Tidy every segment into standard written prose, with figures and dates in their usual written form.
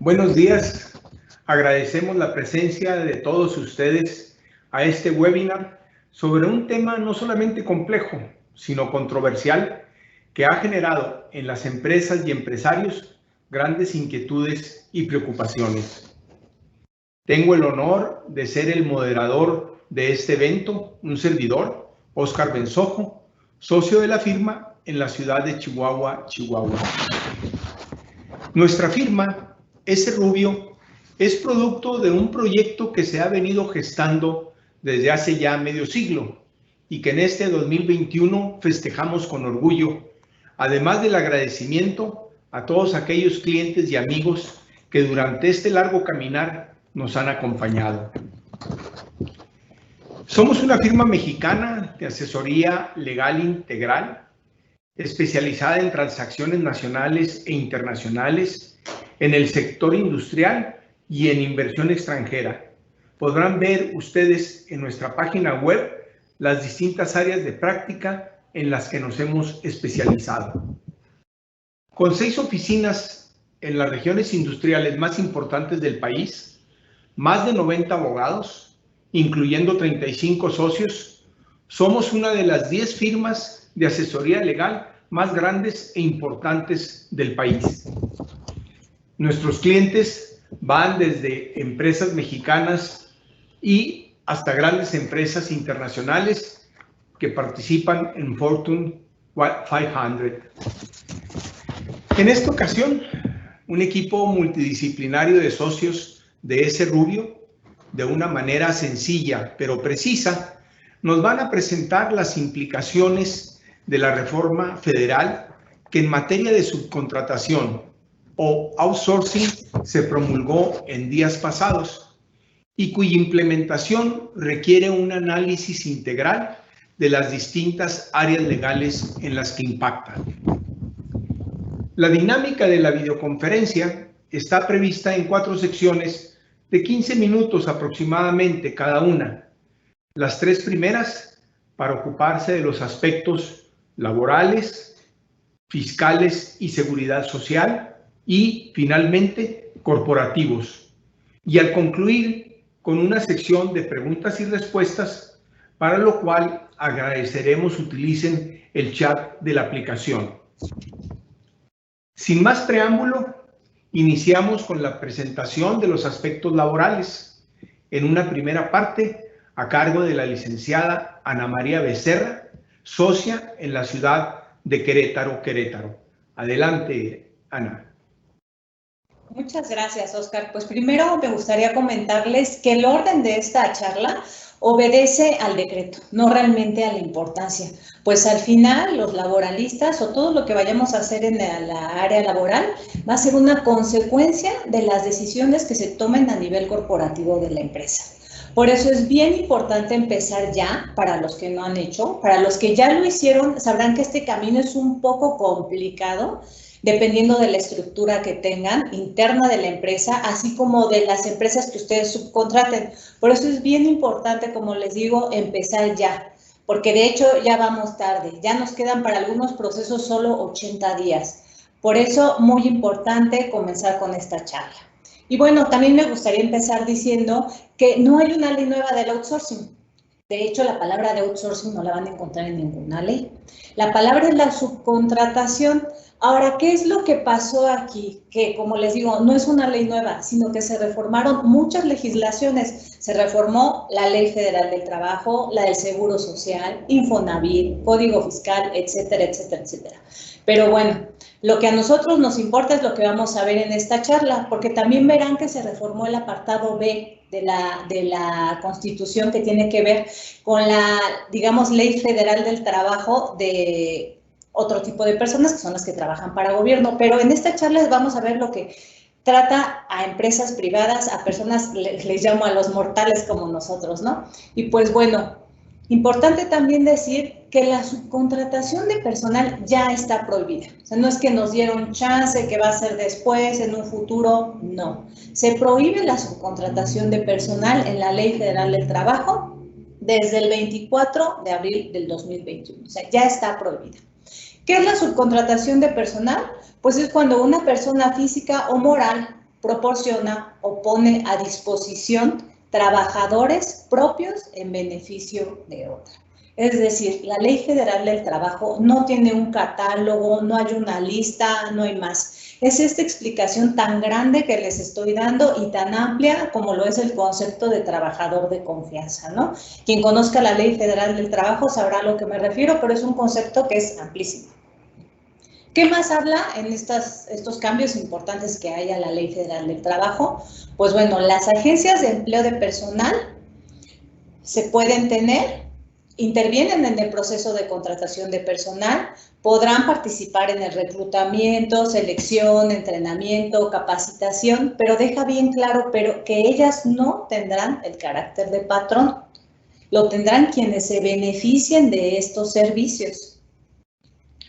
Buenos días. Agradecemos la presencia de todos ustedes a este webinar sobre un tema no solamente complejo, sino controversial, que ha generado en las empresas y empresarios grandes inquietudes y preocupaciones. Tengo el honor de ser el moderador de este evento, un servidor, Óscar Bensojo, socio de la firma en la ciudad de Chihuahua, Chihuahua. Nuestra firma, S. Rubio, es producto de un proyecto que se ha venido gestando desde hace ya medio siglo y que en este 2021 festejamos con orgullo, además del agradecimiento a todos aquellos clientes y amigos que durante este largo caminar nos han acompañado. Somos una firma mexicana de asesoría legal integral, especializada en transacciones nacionales e internacionales, en el sector industrial y en inversión extranjera. Podrán ver ustedes en nuestra página web las distintas áreas de práctica en las que nos hemos especializado. Con 6 oficinas en las regiones industriales más importantes del país, más de 90 abogados, incluyendo 35 socios, somos una de las 10 firmas de asesoría legal más grandes e importantes del país. Nuestros clientes van desde empresas mexicanas y hasta grandes empresas internacionales que participan en Fortune 500. En esta ocasión, un equipo multidisciplinario de socios de S. Rubio, de una manera sencilla pero precisa, nos van a presentar las implicaciones de la reforma federal que en materia de subcontratación o outsourcing se promulgó en días pasados y cuya implementación requiere un análisis integral de las distintas áreas legales en las que impactan. La dinámica de la videoconferencia está prevista en 4 secciones de 15 minutos aproximadamente cada una. Las 3 primeras para ocuparse de los aspectos laborales, fiscales y seguridad social y, finalmente, corporativos. Y al concluir con una sección de preguntas y respuestas, para lo cual agradeceremos utilicen el chat de la aplicación. Sin más preámbulo, iniciamos con la presentación de los aspectos laborales. En una primera parte, a cargo de la licenciada Ana María Becerra, socia en la ciudad de Querétaro, Querétaro. Adelante, Ana. Muchas gracias, Óscar. Pues primero me gustaría comentarles que el orden de esta charla obedece al decreto, no realmente a la importancia. Pues al final los laboralistas o todo lo que vayamos a hacer en la área laboral va a ser una consecuencia de las decisiones que se tomen a nivel corporativo de la empresa. Por eso es bien importante empezar ya, para los que no han hecho, para los que ya lo hicieron, sabrán que este camino es un poco complicado, dependiendo de la estructura que tengan interna de la empresa, así como de las empresas que ustedes subcontraten. Por eso es bien importante, como les digo, empezar ya, porque de hecho ya vamos tarde, ya nos quedan para algunos procesos solo 80 días. Por eso, muy importante comenzar con esta charla. Y bueno, también me gustaría empezar diciendo que no hay una ley nueva del outsourcing. De hecho, la palabra de outsourcing no la van a encontrar en ninguna ley. La palabra es la subcontratación. Ahora, ¿qué es lo que pasó aquí? Que, como les digo, no es una ley nueva, sino que se reformaron muchas legislaciones. Se reformó la Ley Federal del Trabajo, la del Seguro Social, Infonavit, Código Fiscal, etcétera, etcétera, etcétera. Pero bueno, lo que a nosotros nos importa es lo que vamos a ver en esta charla, porque también verán que se reformó el apartado B de la Constitución que tiene que ver con la, digamos, Ley Federal del Trabajo de otro tipo de personas que son las que trabajan para gobierno. Pero en esta charla vamos a ver lo que trata a empresas privadas, a personas, les llamo a los mortales como nosotros, ¿no? Y pues bueno, importante también decir que la subcontratación de personal ya está prohibida. O sea, no es que nos dieron chance, que va a ser después, en un futuro, no. Se prohíbe la subcontratación de personal en la Ley Federal del Trabajo desde el 24 de abril del 2021. O sea, ya está prohibida. ¿Qué es la subcontratación de personal? Pues es cuando una persona física o moral proporciona o pone a disposición trabajadores propios en beneficio de otra. Es decir, la Ley Federal del Trabajo no tiene un catálogo, no hay una lista, no hay más. Es esta explicación tan grande que les estoy dando y tan amplia como lo es el concepto de trabajador de confianza, ¿no? Quien conozca la Ley Federal del Trabajo sabrá a lo que me refiero, pero es un concepto que es amplísimo. ¿Qué más habla en estos cambios importantes que hay a la Ley Federal del Trabajo? Pues bueno, las agencias de empleo de personal se pueden tener, intervienen en el proceso de contratación de personal, podrán participar en el reclutamiento, selección, entrenamiento, capacitación, pero deja bien claro que ellas no tendrán el carácter de patrón, lo tendrán quienes se beneficien de estos servicios.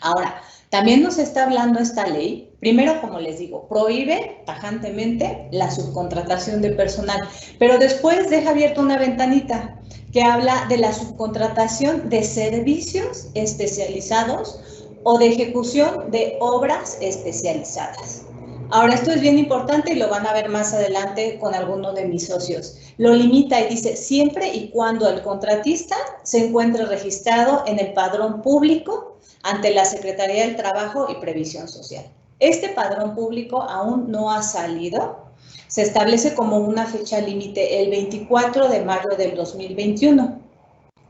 Ahora, también nos está hablando esta ley, primero, como les digo, prohíbe tajantemente la subcontratación de personal, pero después deja abierta una ventanita que habla de la subcontratación de servicios especializados o de ejecución de obras especializadas. Ahora, esto es bien importante y lo van a ver más adelante con alguno de mis socios. Lo limita y dice, siempre y cuando el contratista se encuentre registrado en el padrón público ante la Secretaría del Trabajo y Previsión Social. Este padrón público aún no ha salido. Se establece como una fecha límite el 24 de mayo del 2021.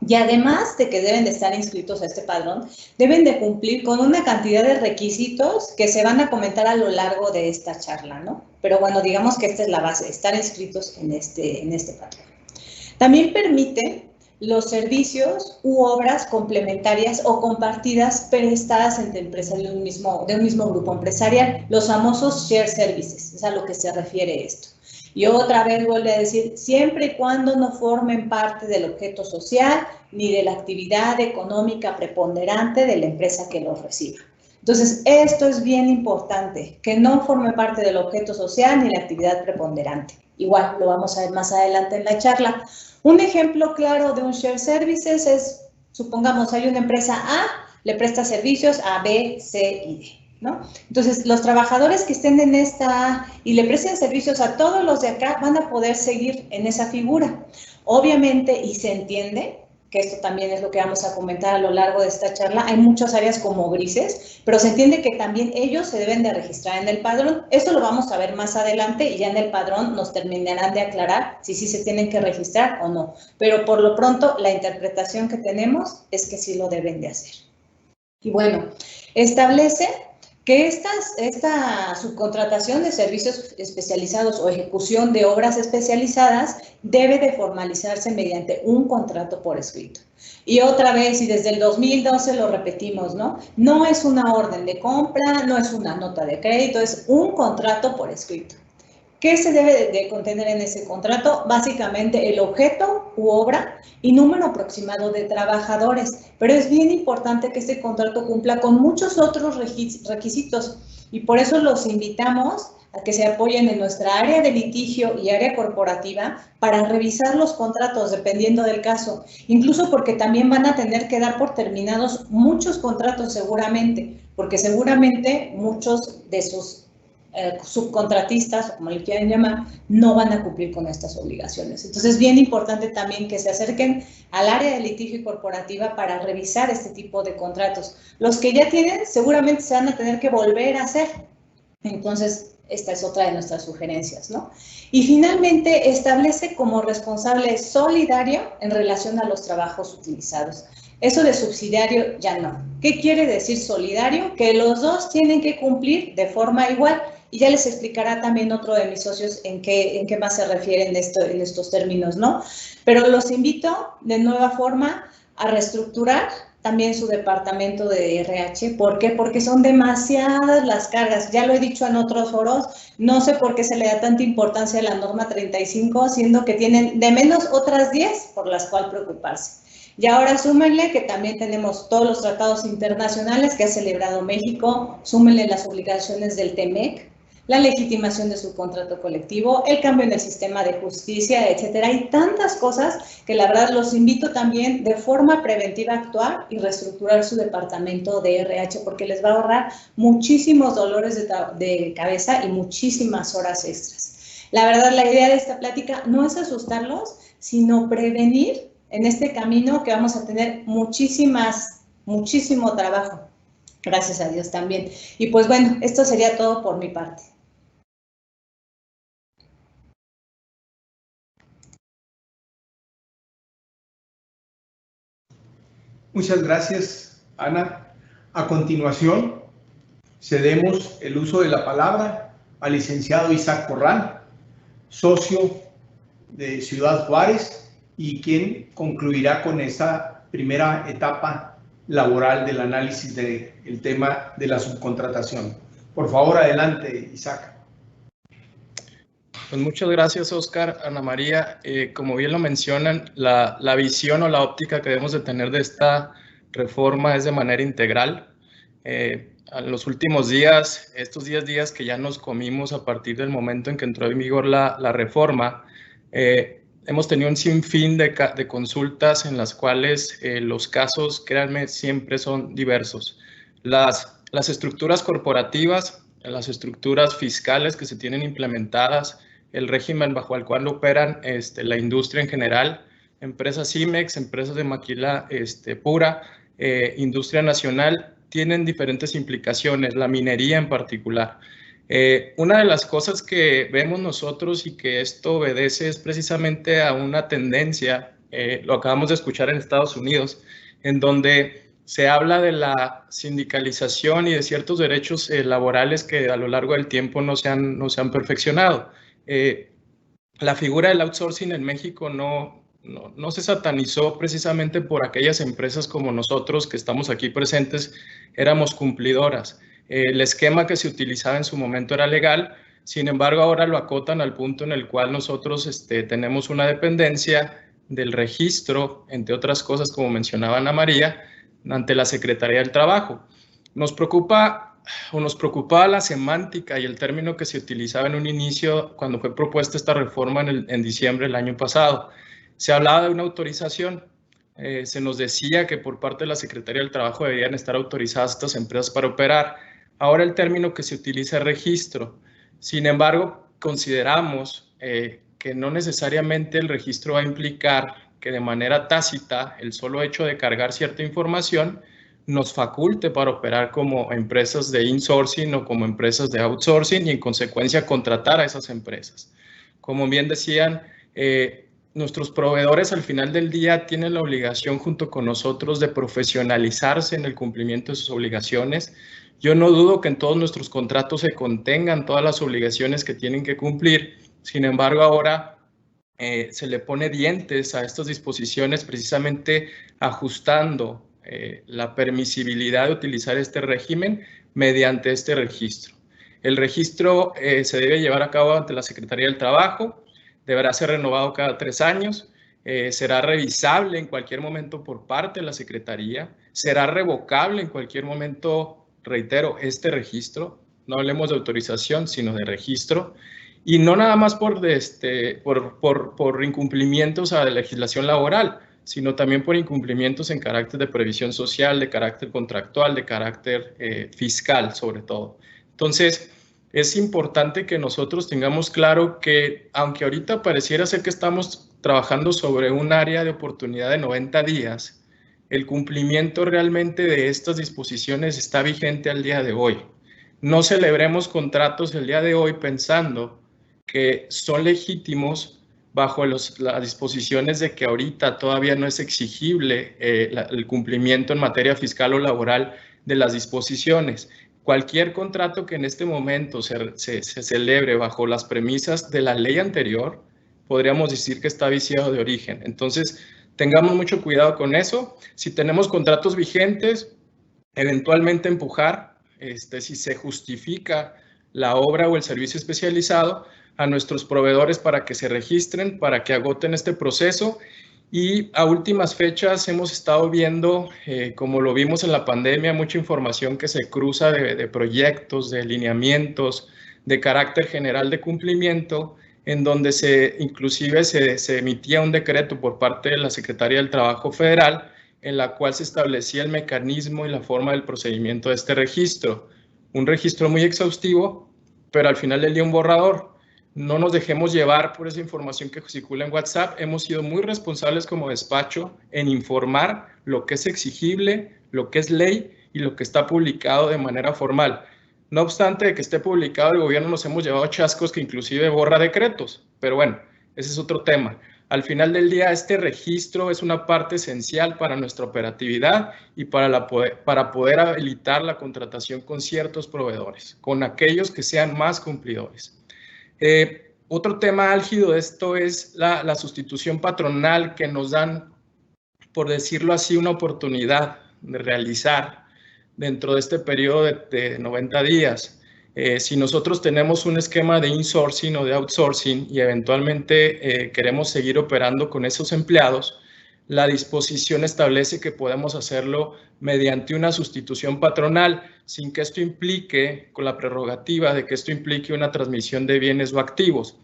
Y además de que deben de estar inscritos a este padrón, deben de cumplir con una cantidad de requisitos que se van a comentar a lo largo de esta charla, ¿no? Pero bueno, digamos que esta es la base, estar inscritos en este padrón. También permite los servicios u obras complementarias o compartidas prestadas entre empresas de un mismo grupo empresarial, los famosos shared services, es a lo que se refiere esto. Y otra vez vuelve a decir, siempre y cuando no formen parte del objeto social ni de la actividad económica preponderante de la empresa que los reciba. Entonces, esto es bien importante, que no forme parte del objeto social ni la actividad preponderante. Igual, lo vamos a ver más adelante en la charla. Un ejemplo claro de un shared services es, supongamos, hay una empresa A, le presta servicios a B, C y D, ¿no? Entonces, los trabajadores que estén en esta A y le presten servicios a todos los de acá van a poder seguir en esa figura. Obviamente, y se entiende, que esto también es lo que vamos a comentar a lo largo de esta charla, hay muchas áreas como grises, pero se entiende que también ellos se deben de registrar en el padrón. Esto lo vamos a ver más adelante y ya en el padrón nos terminarán de aclarar si sí se tienen que registrar o no. Pero por lo pronto, la interpretación que tenemos es que sí lo deben de hacer. Y bueno, establece que esta subcontratación de servicios especializados o ejecución de obras especializadas debe de formalizarse mediante un contrato por escrito. Y otra vez, y desde el 2012 lo repetimos, ¿no? No es una orden de compra, no es una nota de crédito, es un contrato por escrito. ¿Qué se debe de contener en ese contrato? Básicamente el objeto u obra y número aproximado de trabajadores, pero es bien importante que este contrato cumpla con muchos otros requisitos y por eso los invitamos a que se apoyen en nuestra área de litigio y área corporativa para revisar los contratos dependiendo del caso, incluso porque también van a tener que dar por terminados muchos contratos seguramente, porque seguramente muchos de sus subcontratistas, o como le quieran llamar, no van a cumplir con estas obligaciones. Entonces, es bien importante también que se acerquen al área de litigio corporativa para revisar este tipo de contratos. Los que ya tienen, seguramente se van a tener que volver a hacer. Entonces, esta es otra de nuestras sugerencias, ¿no? Y finalmente, establece como responsable solidario en relación a los trabajos utilizados. Eso de subsidiario ya no. ¿Qué quiere decir solidario? Que los dos tienen que cumplir de forma igual. Y ya les explicará también otro de mis socios en qué más se refieren en estos términos, ¿no? Pero los invito de nueva forma a reestructurar también su departamento de RH. ¿Por qué? Porque son demasiadas las cargas. Ya lo he dicho en otros foros, no sé por qué se le da tanta importancia a la norma 35, siendo que tienen de menos otras 10 por las cuales preocuparse. Y ahora súmenle que también tenemos todos los tratados internacionales que ha celebrado México, súmenle las obligaciones del TEMEC, la legitimación de su contrato colectivo, el cambio en el sistema de justicia, etcétera. Hay tantas cosas que la verdad los invito también de forma preventiva a actuar y reestructurar su departamento de RH, porque les va a ahorrar muchísimos dolores de cabeza y muchísimas horas extras. La verdad, la idea de esta plática no es asustarlos, sino prevenir en este camino que vamos a tener muchísimo trabajo. Gracias a Dios también. Y pues bueno, esto sería todo por mi parte. Muchas gracias, Ana. A continuación, cedemos el uso de la palabra al licenciado Isaac Corral, socio de Ciudad Juárez, y quien concluirá con esta primera etapa laboral del análisis del tema de la subcontratación. Por favor, adelante, Isaac. Pues muchas gracias, Oscar. Ana María, como bien lo mencionan, la visión o la óptica que debemos de tener de esta reforma es de manera integral. En los últimos días, estos 10 días que ya nos comimos a partir del momento en que entró en vigor la reforma, hemos tenido un sinfín de consultas en las cuales los casos, créanme, siempre son diversos. Las estructuras corporativas, las estructuras fiscales que se tienen implementadas, el régimen bajo el cual operan la industria en general, empresas IMEX, empresas de maquila pura, industria nacional, tienen diferentes implicaciones, la minería en particular. Una de las cosas que vemos nosotros y que esto obedece es precisamente a una tendencia, lo acabamos de escuchar en Estados Unidos, en donde se habla de la sindicalización y de ciertos derechos laborales que a lo largo del tiempo no se han perfeccionado. La figura del outsourcing en México no se satanizó precisamente por aquellas empresas como nosotros que estamos aquí presentes, éramos cumplidoras. El esquema que se utilizaba en su momento era legal, sin embargo ahora lo acotan al punto en el cual nosotros tenemos una dependencia del registro, entre otras cosas como mencionaba Ana María, ante la Secretaría del Trabajo. Nos preocupaba la semántica y el término que se utilizaba en un inicio cuando fue propuesta esta reforma en diciembre del año pasado. Se hablaba de una autorización, se nos decía que por parte de la Secretaría del Trabajo deberían estar autorizadas estas empresas para operar. Ahora el término que se utiliza es registro. Sin embargo, consideramos que no necesariamente el registro va a implicar que de manera tácita el solo hecho de cargar cierta información nos faculte para operar como empresas de insourcing o como empresas de outsourcing y en consecuencia contratar a esas empresas. Como bien decían, nuestros proveedores al final del día tienen la obligación junto con nosotros de profesionalizarse en el cumplimiento de sus obligaciones. Yo no dudo que en todos nuestros contratos se contengan todas las obligaciones que tienen que cumplir. Sin embargo, ahora se le pone dientes a estas disposiciones precisamente ajustando la permisibilidad de utilizar este régimen mediante este registro. El registro se debe llevar a cabo ante la Secretaría del Trabajo, deberá ser renovado cada 3 años, será revisable en cualquier momento por parte de la Secretaría, será revocable en cualquier momento, reitero, este registro, no hablemos de autorización, sino de registro, y no nada más por incumplimientos a la legislación laboral, sino también por incumplimientos en carácter de previsión social, de carácter contractual, de carácter fiscal sobre todo. Entonces, es importante que nosotros tengamos claro que, aunque ahorita pareciera ser que estamos trabajando sobre un área de oportunidad de 90 días, el cumplimiento realmente de estas disposiciones está vigente al día de hoy. No celebremos contratos el día de hoy pensando que son legítimos bajo las disposiciones de que ahorita todavía no es exigible el cumplimiento en materia fiscal o laboral de las disposiciones. Cualquier contrato que en este momento se celebre bajo las premisas de la ley anterior, podríamos decir que está viciado de origen. Entonces, tengamos mucho cuidado con eso. Si tenemos contratos vigentes, eventualmente empujar, si se justifica la obra o el servicio especializado, a nuestros proveedores para que se registren, para que agoten este proceso. Y a últimas fechas hemos estado viendo, como lo vimos en la pandemia, mucha información que se cruza de proyectos, de lineamientos, de carácter general de cumplimiento, en donde inclusive se emitía un decreto por parte de la Secretaría del Trabajo Federal, en la cual se establecía el mecanismo y la forma del procedimiento de este registro. Un registro muy exhaustivo, pero al final del día un borrador. No nos dejemos llevar por esa información que circula en WhatsApp. Hemos sido muy responsables como despacho en informar lo que es exigible, lo que es ley y lo que está publicado de manera formal. No obstante de que esté publicado, el gobierno nos hemos llevado chascos que inclusive borra decretos. Pero bueno, ese es otro tema. Al final del día, este registro es una parte esencial para nuestra operatividad y para poder habilitar la contratación con ciertos proveedores, con aquellos que sean más cumplidores. Otro tema álgido de esto es la sustitución patronal que nos dan, por decirlo así, una oportunidad de realizar dentro de este periodo de 90 días. Si nosotros tenemos un esquema de insourcing o de outsourcing y eventualmente queremos seguir operando con esos empleados, la disposición establece que podemos hacerlo mediante una sustitución patronal, sin que esto implique, con la prerrogativa de que esto implique una transmisión de bienes o activos.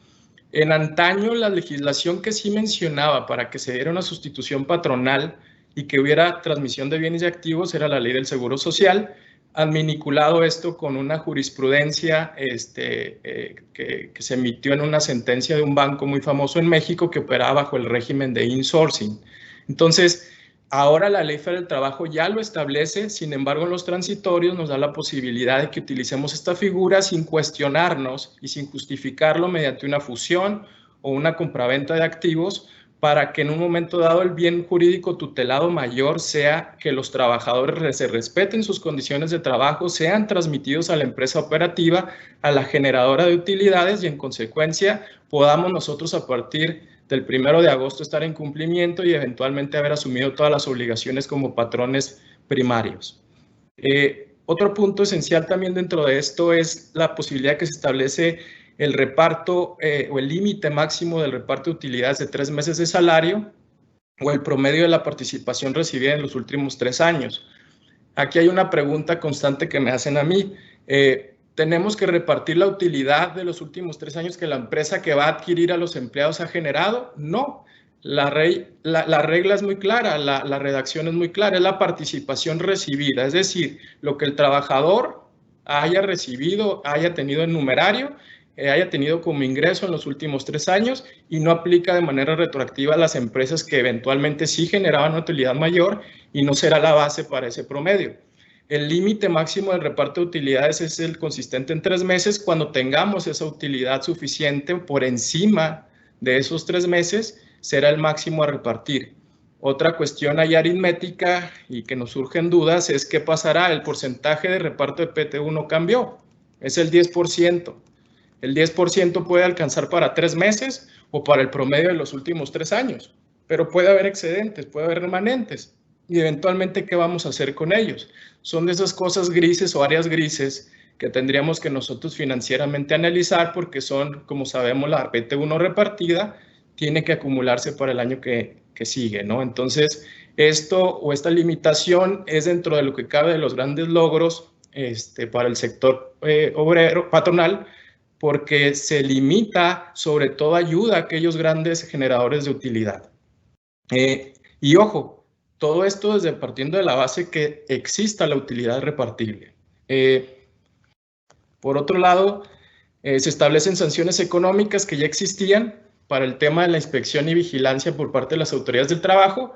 En antaño, la legislación que sí mencionaba para que se diera una sustitución patronal y que hubiera transmisión de bienes y activos era la Ley del Seguro Social. Han vinculado esto con una jurisprudencia que se emitió en una sentencia de un banco muy famoso en México que operaba bajo el régimen de insourcing. Entonces, ahora la Ley Federal del Trabajo ya lo establece, sin embargo, en los transitorios nos da la posibilidad de que utilicemos esta figura sin cuestionarnos y sin justificarlo mediante una fusión o una compraventa de activos, para que en un momento dado el bien jurídico tutelado mayor sea que los trabajadores se respeten sus condiciones de trabajo, sean transmitidos a la empresa operativa, a la generadora de utilidades y en consecuencia podamos nosotros a partir del 1 de agosto estar en cumplimiento y eventualmente haber asumido todas las obligaciones como patrones primarios. Otro punto esencial también dentro de esto es la posibilidad que se establece el reparto o el límite máximo del reparto de utilidades de 3 meses de salario o el promedio de la participación recibida en los últimos 3 años. Aquí hay una pregunta constante que me hacen a mí. ¿Tenemos que repartir la utilidad de los últimos 3 años que la empresa que va a adquirir a los empleados ha generado? No. La regla es muy clara, la redacción es muy clara, es la participación recibida, es decir, lo que el trabajador haya recibido, haya tenido en numerario, haya tenido como ingreso en los últimos 3 años y no aplica de manera retroactiva a las empresas que eventualmente sí generaban una utilidad mayor y no será la base para ese promedio. El límite máximo del reparto de utilidades es el consistente en 3 meses. Cuando tengamos esa utilidad suficiente por encima de esos 3 meses, será el máximo a repartir. Otra cuestión ahí aritmética y que nos surgen dudas es qué pasará. El porcentaje de reparto de PTU no cambió, es el 10%. El 10% puede alcanzar para 3 meses o para el promedio de los últimos 3 años, pero puede haber excedentes, puede haber remanentes. Y eventualmente, ¿qué vamos a hacer con ellos? Son de esas cosas grises o áreas grises que tendríamos que nosotros financieramente analizar porque son, como sabemos, la PTU no repartida tiene que acumularse para el año que sigue, ¿no? Entonces, esto o esta limitación es dentro de lo que cabe de los grandes logros para el sector obrero patronal, porque se limita, sobre todo ayuda a aquellos grandes generadores de utilidad. Y ojo, todo esto desde partiendo de la base que exista la utilidad repartible. Por otro lado, se establecen sanciones económicas que ya existían para el tema de la inspección y vigilancia por parte de las autoridades del trabajo.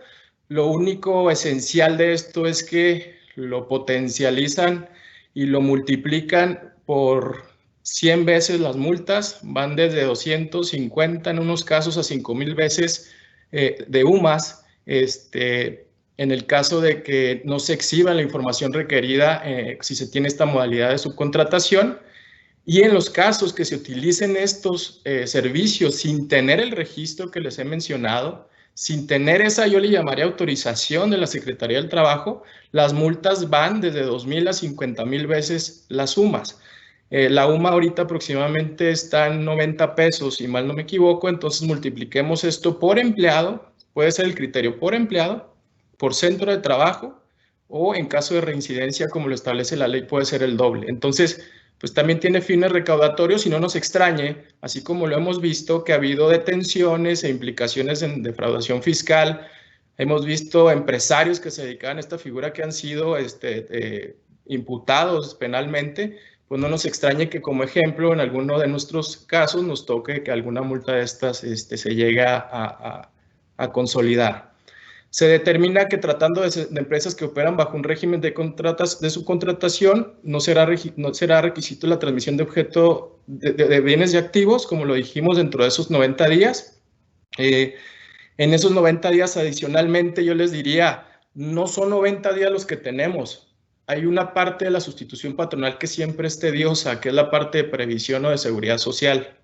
Lo único esencial de esto es que lo potencializan y lo multiplican por 100 veces las multas, van desde 250 en unos casos a 5,000 veces de UMAS, en el caso de que no se exhiba la información requerida si se tiene esta modalidad de subcontratación. Y en los casos que se utilicen estos servicios sin tener el registro que les he mencionado, sin tener esa, yo le llamaría autorización de la Secretaría del Trabajo, las multas van desde 2,000 a 50,000 veces las sumas. La UMA ahorita aproximadamente está en 90 pesos, si mal no me equivoco, entonces multipliquemos esto por empleado, puede ser el criterio por empleado, por centro de trabajo, o en caso de reincidencia, como lo establece la ley, puede ser el doble. Entonces, pues también tiene fines recaudatorios y no nos extrañe, así como lo hemos visto, que ha habido detenciones e implicaciones en defraudación fiscal. Hemos visto empresarios que se dedican a esta figura que han sido imputados penalmente. Pues no nos extrañe que, como ejemplo, en alguno de nuestros casos nos toque que alguna multa de estas se llegue a consolidar. Se determina que tratando de empresas que operan bajo un régimen de subcontratación, no será requisito la transmisión de objeto de bienes y activos, como lo dijimos, dentro de esos 90 días. En esos 90 días, adicionalmente, yo les diría, no son 90 días los que tenemos. Hay una parte de la sustitución patronal que siempre es tediosa, que es la parte de previsión o de seguridad social.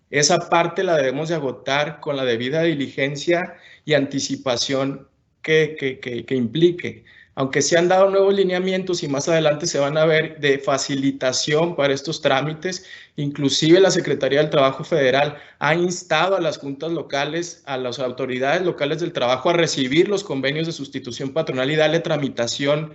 Esa parte la debemos de agotar con la debida diligencia y anticipación que implique. Aunque se han dado nuevos lineamientos y más adelante se van a ver de facilitación para estos trámites, inclusive la Secretaría del Trabajo Federal ha instado a las juntas locales, a las autoridades locales del trabajo a recibir los convenios de sustitución patronal y darle tramitación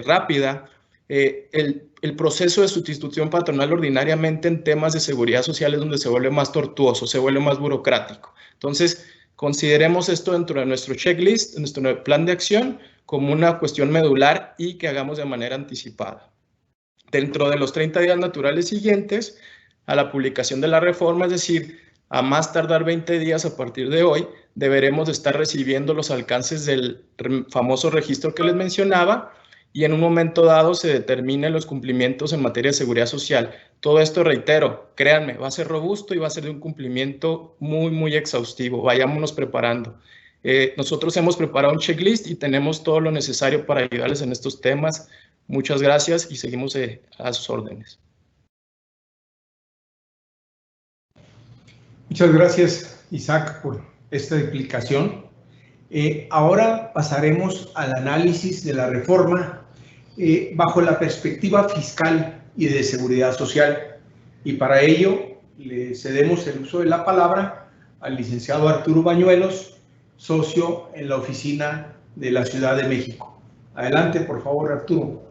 rápida. El proceso de sustitución patronal ordinariamente en temas de seguridad social es donde se vuelve más tortuoso, se vuelve más burocrático. Entonces, consideremos esto dentro de nuestro checklist, de nuestro plan de acción, como una cuestión medular y que hagamos de manera anticipada. Dentro de los 30 días naturales siguientes a la publicación de la reforma, es decir, a más tardar 20 días a partir de hoy, deberemos de estar recibiendo los alcances del famoso registro que les mencionaba, y en un momento dado se determinen los cumplimientos en materia de seguridad social. Todo esto, reitero, créanme, va a ser robusto y va a ser de un cumplimiento muy, muy exhaustivo. Vayámonos preparando. Nosotros hemos preparado un checklist y tenemos todo lo necesario para ayudarles en estos temas. Muchas gracias y seguimos a sus órdenes. Muchas gracias, Isaac, por esta explicación. Ahora pasaremos al análisis de la reforma bajo la perspectiva fiscal y de seguridad social. Y para ello le cedemos el uso de la palabra al licenciado Arturo Bañuelos, socio en la oficina de la Ciudad de México. Adelante, por favor, Arturo.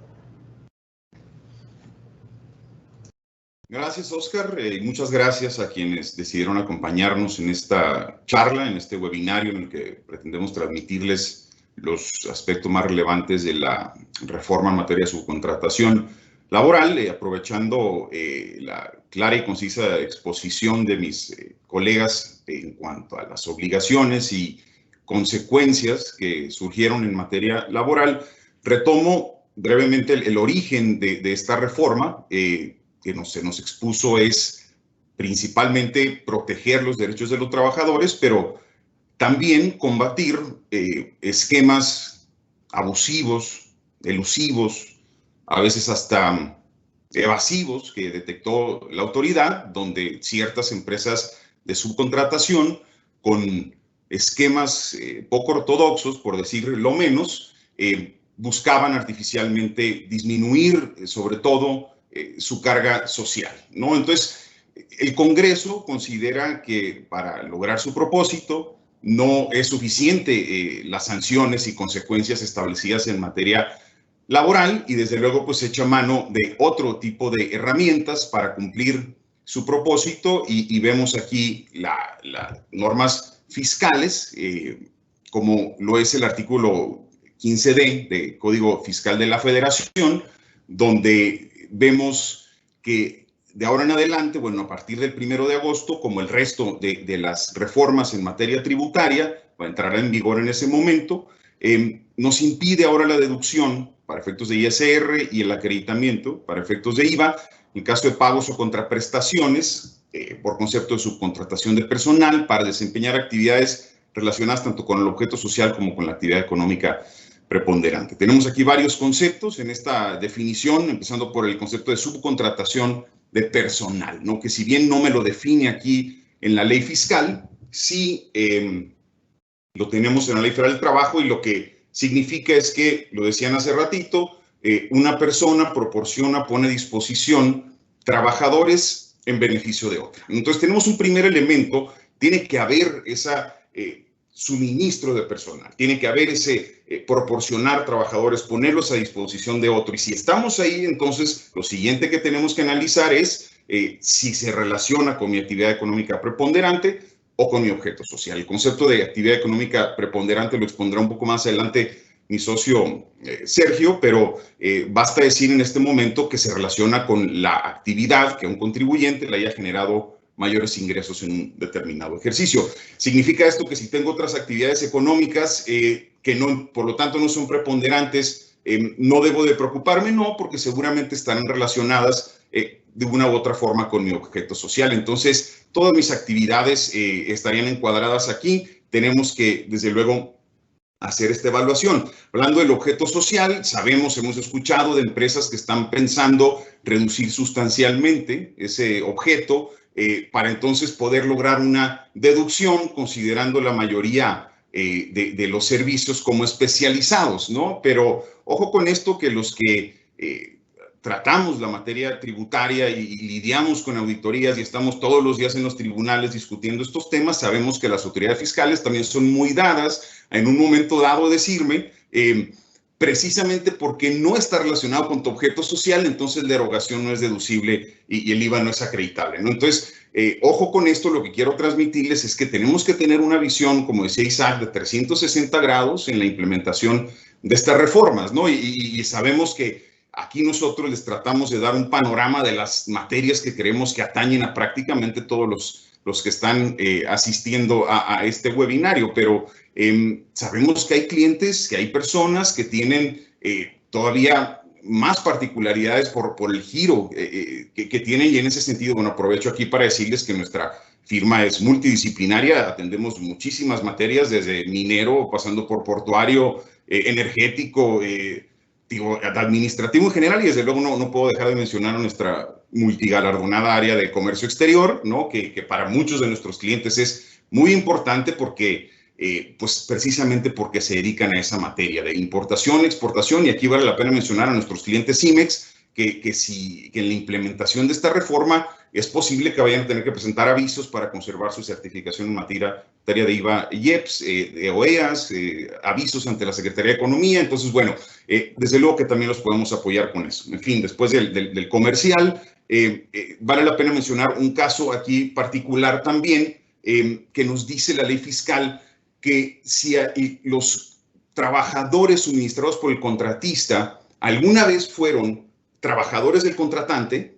Gracias, Oscar, y muchas gracias a quienes decidieron acompañarnos en esta charla, en este webinario en el que pretendemos transmitirles los aspectos más relevantes de la reforma en materia de subcontratación laboral, aprovechando la clara y concisa exposición de mis colegas en cuanto a las obligaciones y consecuencias que surgieron en materia laboral. Retomo brevemente el origen de esta reforma, que se nos expuso es principalmente proteger los derechos de los trabajadores, pero también combatir esquemas abusivos, elusivos, a veces hasta evasivos que detectó la autoridad, donde ciertas empresas de subcontratación con esquemas poco ortodoxos, por decir lo menos, buscaban artificialmente disminuir, sobre todo, su carga social, ¿no? Entonces, el Congreso considera que para lograr su propósito no es suficiente las sanciones y consecuencias establecidas en materia laboral y desde luego pues echa mano de otro tipo de herramientas para cumplir su propósito y vemos aquí las normas fiscales, como lo es el artículo 15D del Código Fiscal de la Federación, donde vemos que de ahora en adelante, bueno, a partir del 1 de agosto, como el resto de las reformas en materia tributaria, entrará en vigor en ese momento, nos impide ahora la deducción para efectos de ISR y el acreditamiento para efectos de IVA, en caso de pagos o contraprestaciones, por concepto de subcontratación de personal, para desempeñar actividades relacionadas tanto con el objeto social como con la actividad económica preponderante. Tenemos aquí varios conceptos en esta definición, empezando por el concepto de subcontratación de personal, ¿no? Que si bien no me lo define aquí en la ley fiscal, sí lo tenemos en la ley federal del trabajo y lo que significa es que, lo decían hace ratito, una persona proporciona, pone a disposición trabajadores en beneficio de otra. Entonces tenemos un primer elemento, tiene que haber esa suministro de personal. Tiene que haber ese proporcionar trabajadores, ponerlos a disposición de otro. Y si estamos ahí, entonces lo siguiente que tenemos que analizar es si se relaciona con mi actividad económica preponderante o con mi objeto social. El concepto de actividad económica preponderante lo expondrá un poco más adelante mi socio Sergio, pero basta decir en este momento que se relaciona con la actividad que a un contribuyente le haya generado mayores ingresos en un determinado ejercicio. Significa esto que si tengo otras actividades económicas que no, por lo tanto no son preponderantes, no debo de preocuparme, no, porque seguramente estarán relacionadas de una u otra forma con mi objeto social. Entonces, todas mis actividades estarían encuadradas aquí. Tenemos que, desde luego, hacer esta evaluación. Hablando del objeto social, sabemos, hemos escuchado de empresas que están pensando reducir sustancialmente ese objeto para entonces poder lograr una deducción considerando la mayoría de los servicios como especializados, ¿no? Pero ojo con esto, que los que tratamos la materia tributaria y lidiamos con auditorías y estamos todos los días en los tribunales discutiendo estos temas, sabemos que las autoridades fiscales también son muy dadas en un momento dado decirme, precisamente porque no está relacionado con tu objeto social, entonces la erogación no es deducible y el IVA no es acreditable, ¿no? Entonces, ojo con esto, lo que quiero transmitirles es que tenemos que tener una visión, como decía Isaac, de 360 grados en la implementación de estas reformas, ¿no? Y sabemos que aquí nosotros les tratamos de dar un panorama de las materias que creemos que atañen a prácticamente todos los que están asistiendo a este webinario, pero sabemos que hay clientes, que hay personas que tienen todavía más particularidades por el giro que tienen, y en ese sentido, bueno, aprovecho aquí para decirles que nuestra firma es multidisciplinaria, atendemos muchísimas materias, desde minero, pasando por portuario, energético, administrativo en general, y desde luego no puedo dejar de mencionar a nuestra multigalardonada área de comercio exterior, ¿no? Que para muchos de nuestros clientes es muy importante porque, pues precisamente porque se dedican a esa materia de importación, exportación, y aquí vale la pena mencionar a nuestros clientes CIMEX, que en la implementación de esta reforma es posible que vayan a tener que presentar avisos para conservar su certificación en materia de IVA IEPS, de OEAS, avisos ante la Secretaría de Economía. Entonces, bueno, desde luego que también los podemos apoyar con eso. En fin, después del comercial, vale la pena mencionar un caso aquí particular también que nos dice la ley fiscal que si los trabajadores suministrados por el contratista alguna vez fueron trabajadores del contratante,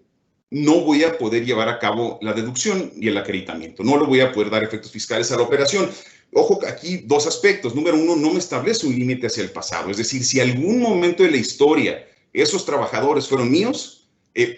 no voy a poder llevar a cabo la deducción y el acreditamiento. No le voy a poder dar efectos fiscales a la operación. Ojo, aquí dos aspectos. Número uno, no me establece un límite hacia el pasado. Es decir, si algún momento de la historia esos trabajadores fueron míos,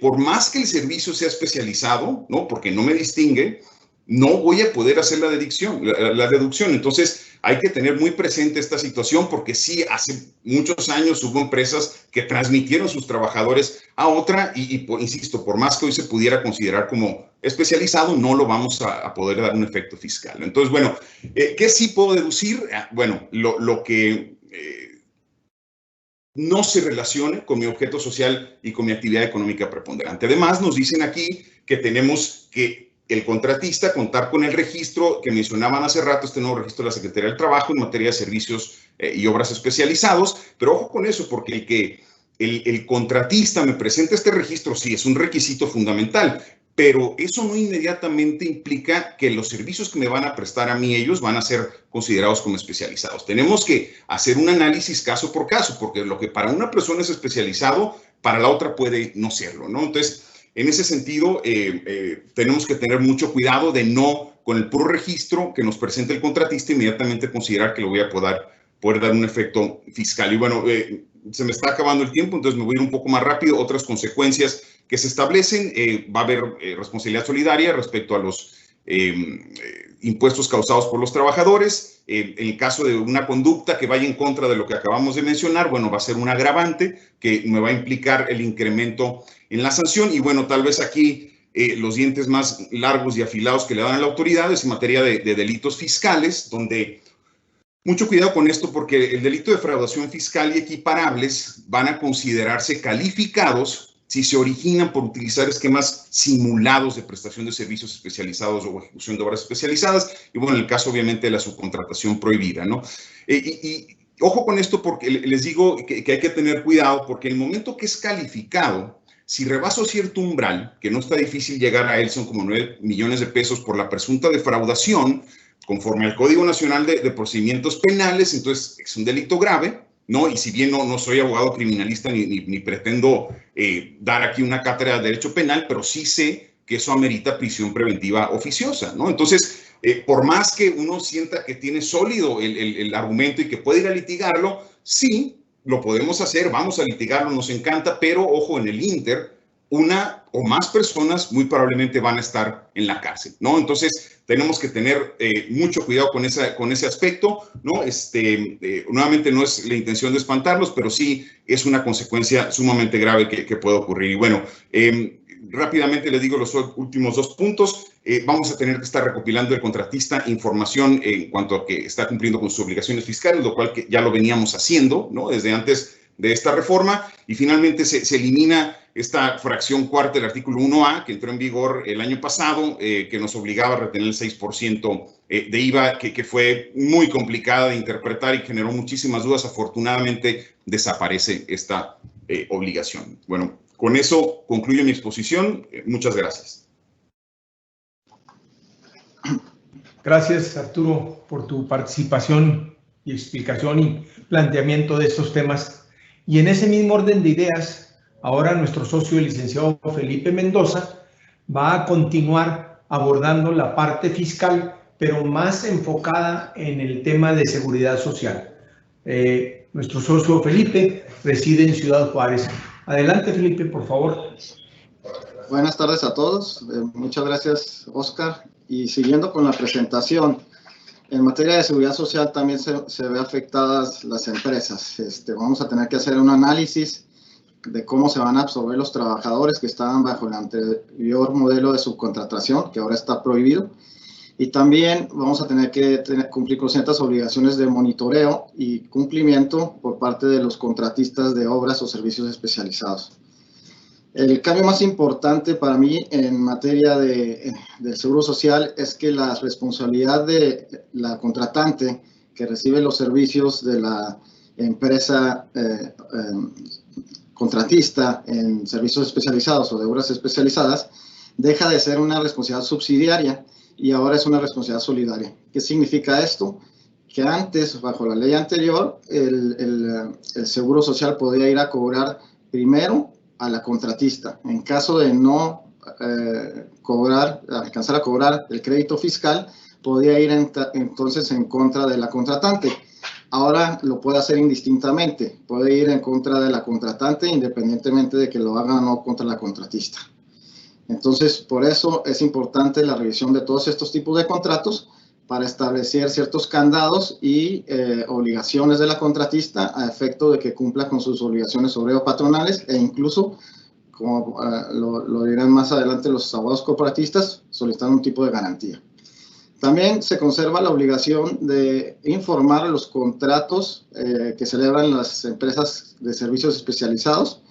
por más que el servicio sea especializado, ¿no? Porque no me distingue, no voy a poder hacer la deducción. Entonces, hay que tener muy presente esta situación, porque sí, hace muchos años hubo empresas que transmitieron sus trabajadores a otra insisto, por más que hoy se pudiera considerar como especializado, no lo vamos a poder dar un efecto fiscal. Entonces, bueno, ¿qué sí puedo deducir? Bueno, lo que no se relacione con mi objeto social y con mi actividad económica preponderante. Además, nos dicen aquí que tenemos que el contratista contar con el registro que mencionaban hace rato, este nuevo registro de la Secretaría del Trabajo en materia de servicios y obras especializados, pero ojo con eso, porque el contratista me presenta este registro, sí, es un requisito fundamental, pero eso no inmediatamente implica que los servicios que me van a prestar a mí ellos van a ser considerados como especializados. Tenemos que hacer un análisis caso por caso, porque lo que para una persona es especializado, para la otra puede no serlo, ¿no? Entonces, en ese sentido, tenemos que tener mucho cuidado de no, con el puro registro que nos presenta el contratista, inmediatamente considerar que lo voy a poder dar un efecto fiscal. Y bueno, se me está acabando el tiempo, entonces me voy a ir un poco más rápido. Otras consecuencias que se establecen, va a haber responsabilidad solidaria respecto a los impuestos causados por los trabajadores. En el caso de una conducta que vaya en contra de lo que acabamos de mencionar, bueno, va a ser un agravante que me va a implicar el incremento en la sanción. Y bueno, tal vez aquí los dientes más largos y afilados que le dan a la autoridad es en materia de delitos fiscales, donde mucho cuidado con esto, porque el delito de defraudación fiscal y equiparables van a considerarse calificados si se originan por utilizar esquemas simulados de prestación de servicios especializados o ejecución de obras especializadas, y bueno, en el caso obviamente de la subcontratación prohibida, ¿no? Ojo con esto porque les digo que hay que tener cuidado, porque el momento que es calificado, si rebaso cierto umbral, que no está difícil llegar a él, son como 9 millones de pesos por la presunta defraudación, conforme al Código Nacional de Procedimientos Penales, entonces es un delito grave, ¿no? Y si bien no soy abogado criminalista ni pretendo dar aquí una cátedra de derecho penal, pero sí sé que eso amerita prisión preventiva oficiosa, ¿no? Entonces, por más que uno sienta que tiene sólido el argumento y que puede ir a litigarlo, sí, lo podemos hacer, vamos a litigarlo, nos encanta, pero ojo, en el Inter, una o más personas muy probablemente van a estar en la cárcel, ¿no? Entonces, tenemos que tener mucho cuidado con ese aspecto, ¿no? Nuevamente no es la intención de espantarlos, pero sí es una consecuencia sumamente grave que puede ocurrir. Y bueno, rápidamente les digo los últimos 2 puntos. Vamos a tener que estar recopilando el contratista información en cuanto a que está cumpliendo con sus obligaciones fiscales, lo cual que ya lo veníamos haciendo, ¿no? Desde antes de esta reforma. Y finalmente se elimina esta fracción cuarta del artículo 1A, que entró en vigor el año pasado, que nos obligaba a retener el 6% de IVA, que fue muy complicada de interpretar y generó muchísimas dudas. Afortunadamente desaparece esta obligación. Bueno, con eso concluyo mi exposición. Muchas gracias. Gracias, Arturo, por tu participación y explicación y planteamiento de estos temas. Y en ese mismo orden de ideas, ahora nuestro socio, el licenciado Felipe Mendoza, va a continuar abordando la parte fiscal, pero más enfocada en el tema de seguridad social. Nuestro socio Felipe reside en Ciudad Juárez. Adelante, Felipe, por favor. Buenas tardes a todos. Muchas gracias, Oscar. Y siguiendo con la presentación, en materia de seguridad social también se ve afectadas las empresas. Vamos a tener que hacer un análisis de cómo se van a absorber los trabajadores que estaban bajo el anterior modelo de subcontratación, que ahora está prohibido. Y también vamos a tener que cumplir con ciertas obligaciones de monitoreo y cumplimiento por parte de los contratistas de obras o servicios especializados. El cambio más importante para mí en materia del seguro social es que la responsabilidad de la contratante que recibe los servicios de la empresa contratista en servicios especializados o de obras especializadas deja de ser una responsabilidad subsidiaria y ahora es una responsabilidad solidaria. ¿Qué significa esto? Que antes, bajo la ley anterior, el seguro social podía ir a cobrar primero a la contratista. En caso de no alcanzar a cobrar el crédito fiscal, podía ir entonces en contra de la contratante. Ahora lo puede hacer indistintamente, puede ir en contra de la contratante independientemente de que lo haga o no contra la contratista. Entonces, por eso es importante la revisión de todos estos tipos de contratos para establecer ciertos candados y obligaciones de la contratista a efecto de que cumpla con sus obligaciones obrero-patronales e incluso, como lo dirán más adelante los abogados corporatistas, solicitar un tipo de garantía. También se conserva la obligación de informar los contratos que celebran las empresas de servicios especializados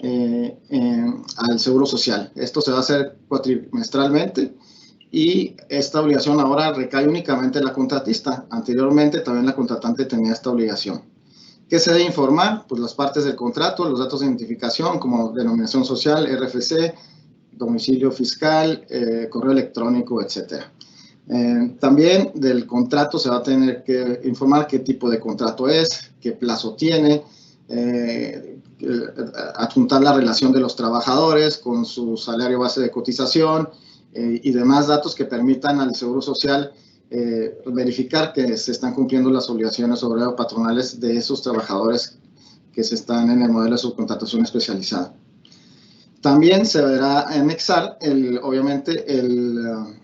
al Seguro Social. Esto se va a hacer cuatrimestralmente y esta obligación ahora recae únicamente en la contratista. Anteriormente también la contratante tenía esta obligación. ¿Qué se debe informar? Pues las partes del contrato, los datos de identificación como denominación social, RFC, domicilio fiscal, correo electrónico, etc. También del contrato se va a tener que informar qué tipo de contrato es, qué plazo tiene, adjuntar la relación de los trabajadores con su salario base de cotización y demás datos que permitan al Seguro Social verificar que se están cumpliendo las obligaciones obrero-patronales de esos trabajadores que se están en el modelo de subcontratación especializada. También se deberá anexar, obviamente, el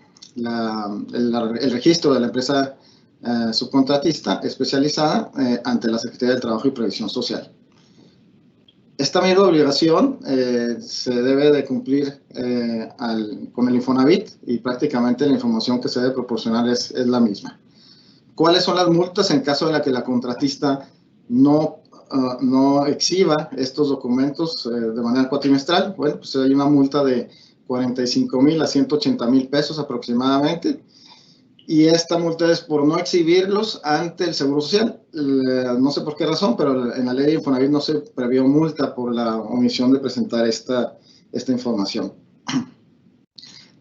registro de la empresa subcontratista especializada ante la Secretaría del Trabajo y Previsión Social. Esta misma obligación se debe de cumplir con el Infonavit y prácticamente la información que se debe proporcionar es la misma. ¿Cuáles son las multas en caso de la que la contratista no no exhiba estos documentos de manera cuatrimestral, bueno, pues hay una multa de 45,000 a 180,000 pesos aproximadamente. Y esta multa es por no exhibirlos ante el Seguro Social. No sé por qué razón, pero en la ley de Infonavit no se previó multa por la omisión de presentar esta información.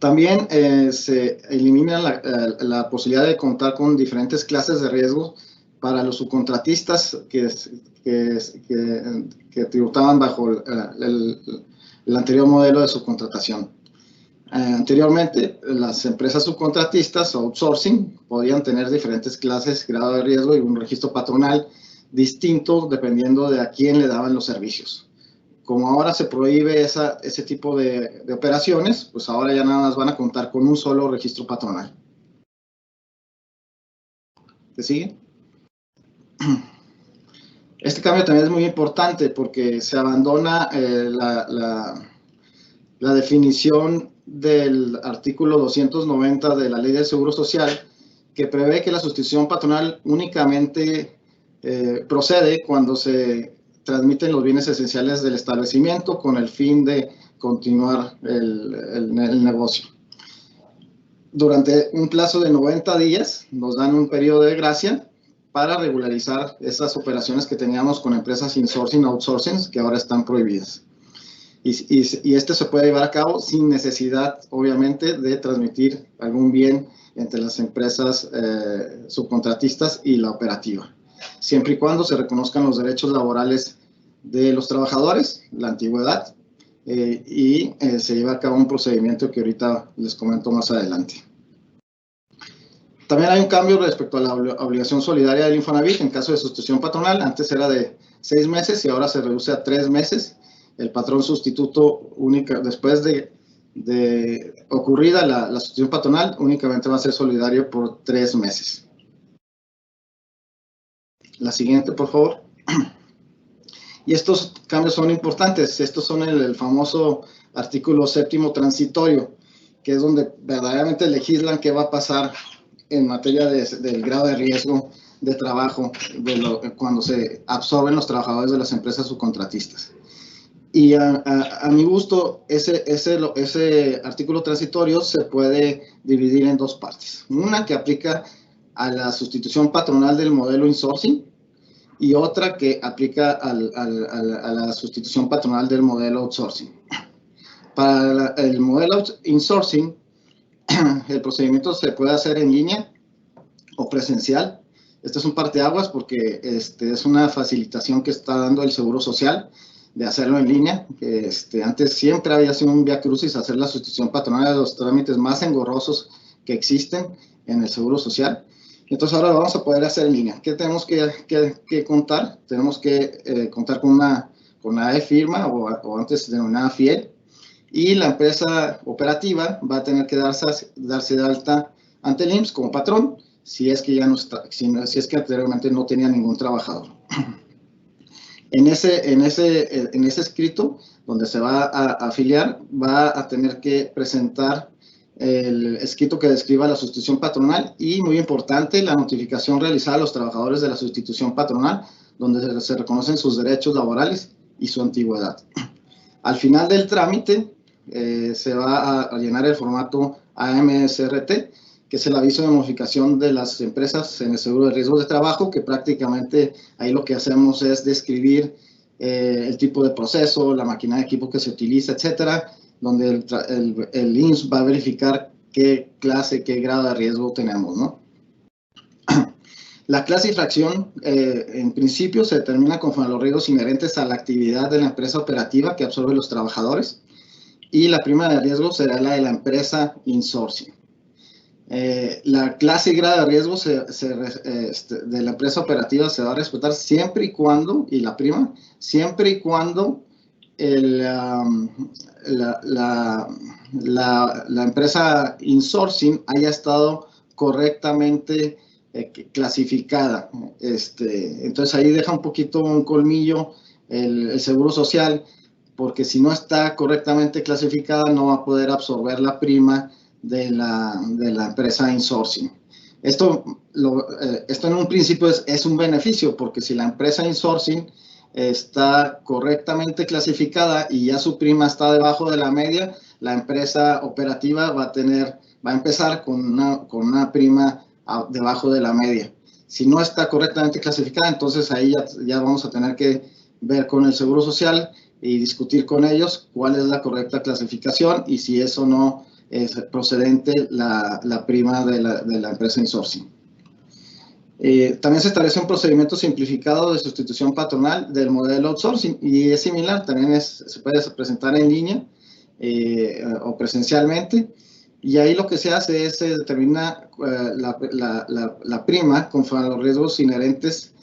También se elimina la posibilidad de contar con diferentes clases de riesgo para los subcontratistas que tributaban bajo el anterior modelo de subcontratación. Anteriormente, las empresas subcontratistas o outsourcing podían tener diferentes clases, grado de riesgo y un registro patronal distinto dependiendo de a quién le daban los servicios. Como ahora se prohíbe ese tipo de operaciones, pues ahora ya nada más van a contar con un solo registro patronal. ¿Te sigue? Este cambio también es muy importante porque se abandona la definición del artículo 290 de la Ley del Seguro Social, que prevé que la sustitución patronal únicamente procede cuando se transmiten los bienes esenciales del establecimiento con el fin de continuar el negocio. Durante un plazo de 90 días nos dan un periodo de gracia para regularizar esas operaciones que teníamos con empresas insourcing o outsourcing que ahora están prohibidas. Y este se puede llevar a cabo sin necesidad, obviamente, de transmitir algún bien entre las empresas subcontratistas y la operativa, siempre y cuando se reconozcan los derechos laborales de los trabajadores, la antigüedad, y se lleva a cabo un procedimiento que ahorita les comento más adelante. También hay un cambio respecto a la obligación solidaria del Infonavit en caso de sustitución patronal. Antes era de 6 meses y ahora se reduce a 3 meses. El patrón sustituto después de ocurrida la sustitución patronal únicamente va a ser solidario por 3 meses. La siguiente, por favor. Y estos cambios son importantes. Estos son el famoso artículo 7º transitorio, que es donde verdaderamente legislan qué va a pasar en materia del grado de riesgo de trabajo cuando se absorben los trabajadores de las empresas subcontratistas. Y a mi gusto, ese artículo transitorio se puede dividir en 2 partes. Una que aplica a la sustitución patronal del modelo insourcing y otra que aplica a la sustitución patronal del modelo outsourcing. Para el modelo insourcing, el procedimiento se puede hacer en línea o presencial. Este es un parteaguas porque es una facilitación que está dando el Seguro Social de hacerlo en línea. Antes siempre había sido un viacrucis hacer la sustitución patronal de los trámites más engorrosos que existen en el Seguro Social. Entonces ahora lo vamos a poder hacer en línea. ¿Qué tenemos que contar? Tenemos que contar con una e-firma o antes denominada FIEL, y la empresa operativa va a tener que darse de alta ante el IMSS como patrón si es que ya no está, si es que anteriormente no tenía ningún trabajador. En ese escrito donde se va a afiliar, va a tener que presentar el escrito que describa la sustitución patronal y, muy importante, la notificación realizada a los trabajadores de la sustitución patronal, donde se reconocen sus derechos laborales y su antigüedad. Al final del trámite, se va a llenar el formato AMSRT, que es el aviso de modificación de las empresas en el seguro de riesgos de trabajo, que prácticamente ahí lo que hacemos es describir el tipo de proceso, la máquina de equipo que se utiliza, etcétera, donde el IMSS va a verificar qué clase, qué grado de riesgo tenemos, ¿no? La clase y fracción, en principio, se determina conforme a los riesgos inherentes a la actividad de la empresa operativa que absorbe los trabajadores, y la prima de riesgo será la de la empresa insourcing. La clase y grado de riesgo de la empresa operativa se va a respetar siempre y cuando, y la prima, siempre y cuando la empresa insourcing haya estado correctamente clasificada. Entonces ahí deja un poquito un colmillo el Seguro Social, porque si no está correctamente clasificada no va a poder absorber la prima de la empresa insourcing. Esto en un principio es un beneficio, porque si la empresa insourcing está correctamente clasificada y ya su prima está debajo de la media, la empresa operativa va a empezar con una prima debajo de la media. Si no está correctamente clasificada, entonces ahí ya vamos a tener que ver con el Seguro Social y discutir con ellos cuál es la correcta clasificación y si eso no es procedente la prima de la empresa insourcing. También se establece un procedimiento simplificado de sustitución patronal del modelo outsourcing y es similar, también se puede presentar en línea o presencialmente, y ahí lo que se hace es se determina la prima conforme a los riesgos inherentes,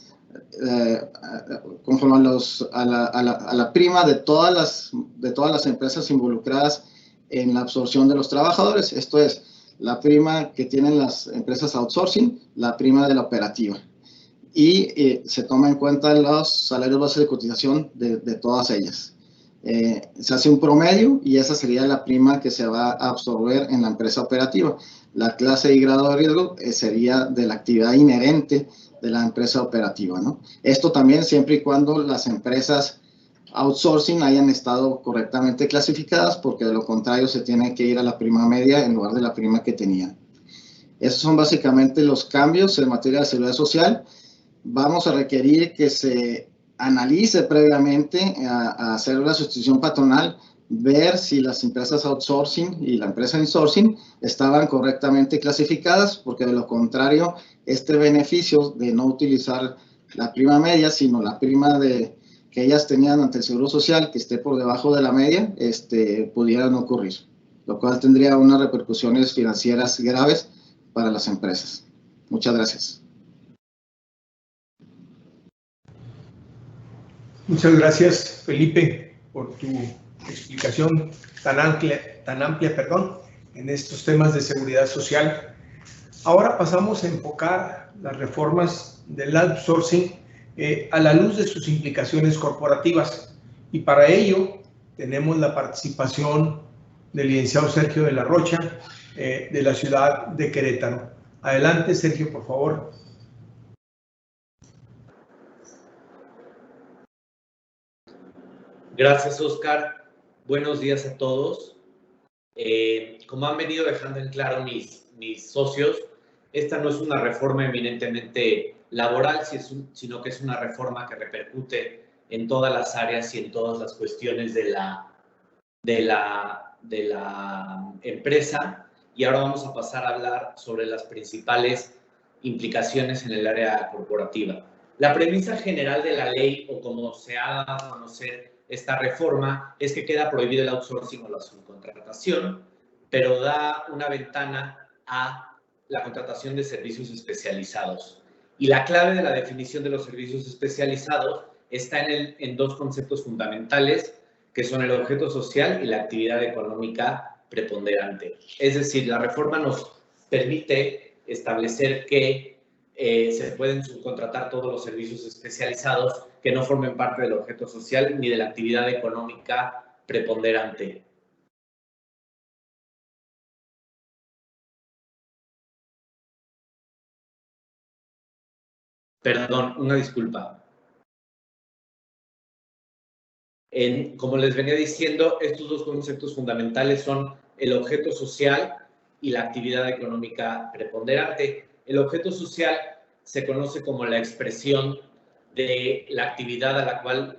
conforme a la prima de todas las empresas involucradas en la absorción de los trabajadores. Esto es la prima que tienen las empresas outsourcing, la prima de la operativa. Y se toma en cuenta los salarios base de cotización de todas ellas. Se hace un promedio y esa sería la prima que se va a absorber en la empresa operativa. La clase y grado de riesgo sería de la actividad inherente de la empresa operativa, ¿no? Esto también siempre y cuando las empresas outsourcing hayan estado correctamente clasificadas, porque de lo contrario se tiene que ir a la prima media en lugar de la prima que tenían. Esos son básicamente los cambios en materia de seguridad social. Vamos a requerir que se analice previamente a hacer la sustitución patronal, ver si las empresas outsourcing y la empresa insourcing estaban correctamente clasificadas, porque de lo contrario, este beneficio de no utilizar la prima media, sino la prima que ellas tenían ante el Seguro Social, que esté por debajo de la media, pudiera no ocurrir, lo cual tendría unas repercusiones financieras graves para las empresas. Muchas gracias. Muchas gracias, Felipe, por tu explicación tan amplia, en estos temas de seguridad social. Ahora pasamos a enfocar las reformas del outsourcing a la luz de sus implicaciones corporativas. Y para ello tenemos la participación del licenciado Sergio de la Rocha, de la ciudad de Querétaro. Adelante, Sergio, por favor. Gracias, Oscar. Buenos días a todos. Como han venido dejando en claro mis socios, esta no es una reforma eminentemente laboral, sino que es una reforma que repercute en todas las áreas y en todas las cuestiones de la empresa. Y ahora vamos a pasar a hablar sobre las principales implicaciones en el área corporativa. La premisa general de la ley, o como se ha dado a conocer esta reforma, es que queda prohibido el outsourcing o la subcontratación, pero da una ventana a la contratación de servicios especializados. Y la clave de la definición de los servicios especializados está en dos conceptos fundamentales, que son el objeto social y la actividad económica preponderante. Es decir, la reforma nos permite establecer que se pueden subcontratar todos los servicios especializados que no formen parte del objeto social ni de la actividad económica preponderante. Perdón, una disculpa. Como les venía diciendo, estos dos conceptos fundamentales son el objeto social y la actividad económica preponderante. El objeto social se conoce como la expresión de la actividad a la cual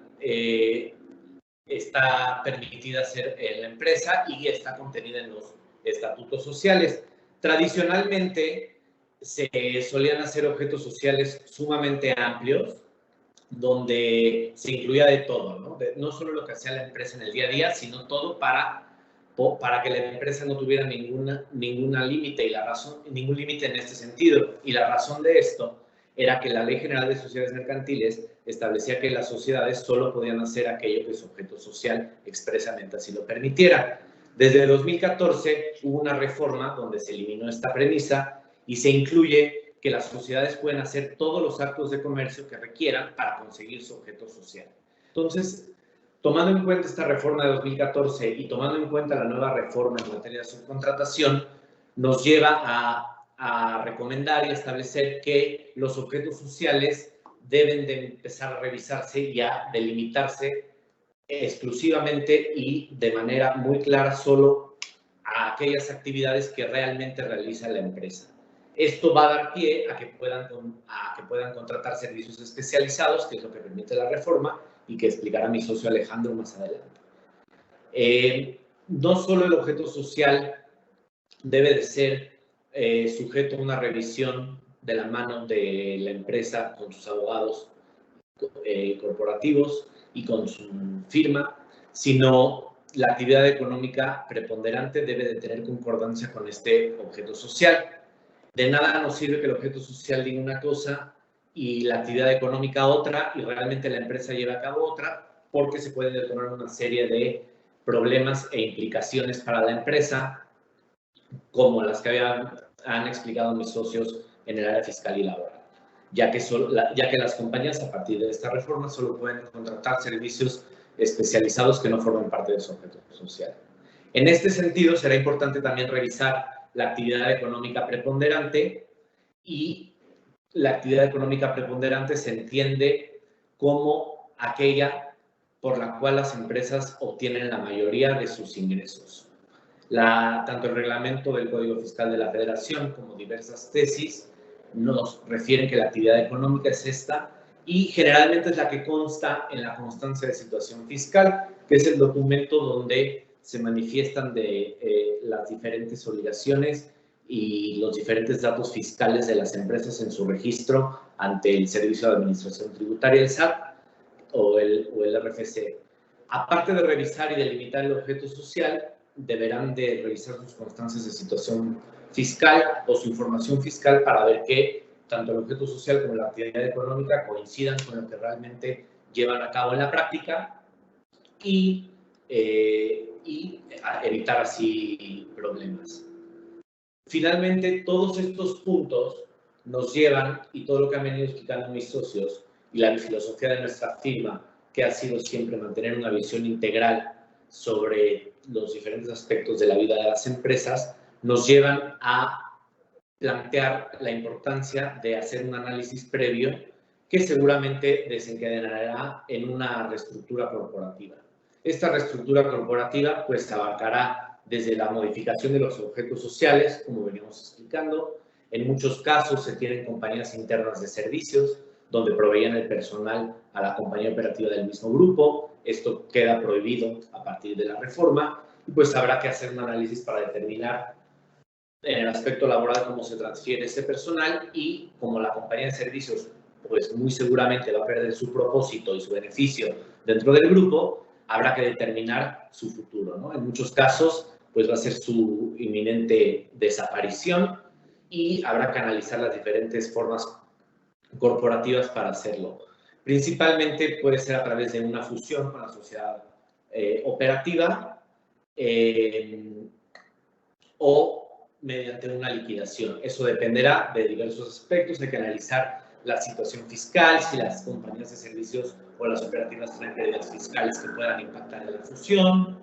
está permitida hacer la empresa y está contenida en los estatutos sociales. Tradicionalmente se solían hacer objetos sociales sumamente amplios, donde se incluía de todo, ¿no? No solo lo que hacía la empresa en el día a día, sino todo para que la empresa no tuviera ningún límite ningún límite en este sentido. Y la razón de esto era que la Ley General de Sociedades Mercantiles establecía que las sociedades solo podían hacer aquello que su objeto social expresamente así lo permitiera. Desde 2014 hubo una reforma donde se eliminó esta premisa y se incluye que las sociedades pueden hacer todos los actos de comercio que requieran para conseguir su objeto social. Entonces, tomando en cuenta esta reforma de 2014 y tomando en cuenta la nueva reforma en materia de subcontratación, nos lleva a recomendar y establecer que los objetos sociales deben de empezar a revisarse y a delimitarse exclusivamente y de manera muy clara solo a aquellas actividades que realmente realiza la empresa. Esto va a dar pie a que puedan contratar servicios especializados, que es lo que permite la reforma y que explicará mi socio Alejandro más adelante. No solo el objeto social debe de ser sujeto a una revisión de la mano de la empresa con sus abogados corporativos y con su firma, sino la actividad económica preponderante debe de tener concordancia con este objeto social. De nada nos sirve que el objeto social diga una cosa y la actividad económica otra, y realmente la empresa lleve a cabo otra, porque se pueden detonar una serie de problemas e implicaciones para la empresa, como las que han explicado mis socios en el área fiscal y laboral, ya que las compañías a partir de esta reforma solo pueden contratar servicios especializados que no formen parte de su objeto social. En este sentido, será importante también revisar la actividad económica preponderante, y la actividad económica preponderante se entiende como aquella por la cual las empresas obtienen la mayoría de sus ingresos. Tanto el reglamento del Código Fiscal de la Federación como diversas tesis nos refieren que la actividad económica es esta, y generalmente es la que consta en la constancia de situación fiscal, que es el documento donde se manifiestan las diferentes obligaciones y los diferentes datos fiscales de las empresas en su registro ante el Servicio de Administración Tributaria, el SAT o el RFC. Aparte de revisar y delimitar el objeto social, deberán de revisar sus constancias de situación fiscal o su información fiscal para ver que tanto el objeto social como la actividad económica coincidan con lo que realmente llevan a cabo en la práctica, y evitar así problemas. Finalmente, todos estos puntos nos llevan, y todo lo que han venido explicando mis socios y la filosofía de nuestra firma, que ha sido siempre mantener una visión integral sobre los diferentes aspectos de la vida de las empresas, nos llevan a plantear la importancia de hacer un análisis previo que seguramente desencadenará en una reestructura corporativa. Esta reestructura corporativa pues abarcará desde la modificación de los objetos sociales, como veníamos explicando. En muchos casos se tienen compañías internas de servicios donde proveían el personal a la compañía operativa del mismo grupo. Esto queda prohibido a partir de la reforma, y pues habrá que hacer un análisis para determinar en el aspecto laboral cómo se transfiere ese personal, y como la compañía de servicios pues muy seguramente va a perder su propósito y su beneficio dentro del grupo, habrá que determinar su futuro, ¿no? En muchos casos pues va a ser su inminente desaparición, y habrá que analizar las diferentes formas corporativas para hacerlo. Principalmente puede ser a través de una fusión con la sociedad operativa o mediante una liquidación. Eso dependerá de diversos aspectos. Hay que analizar la situación fiscal, si las compañías de servicios o las operativas tienen pérdidas fiscales que puedan impactar en la fusión,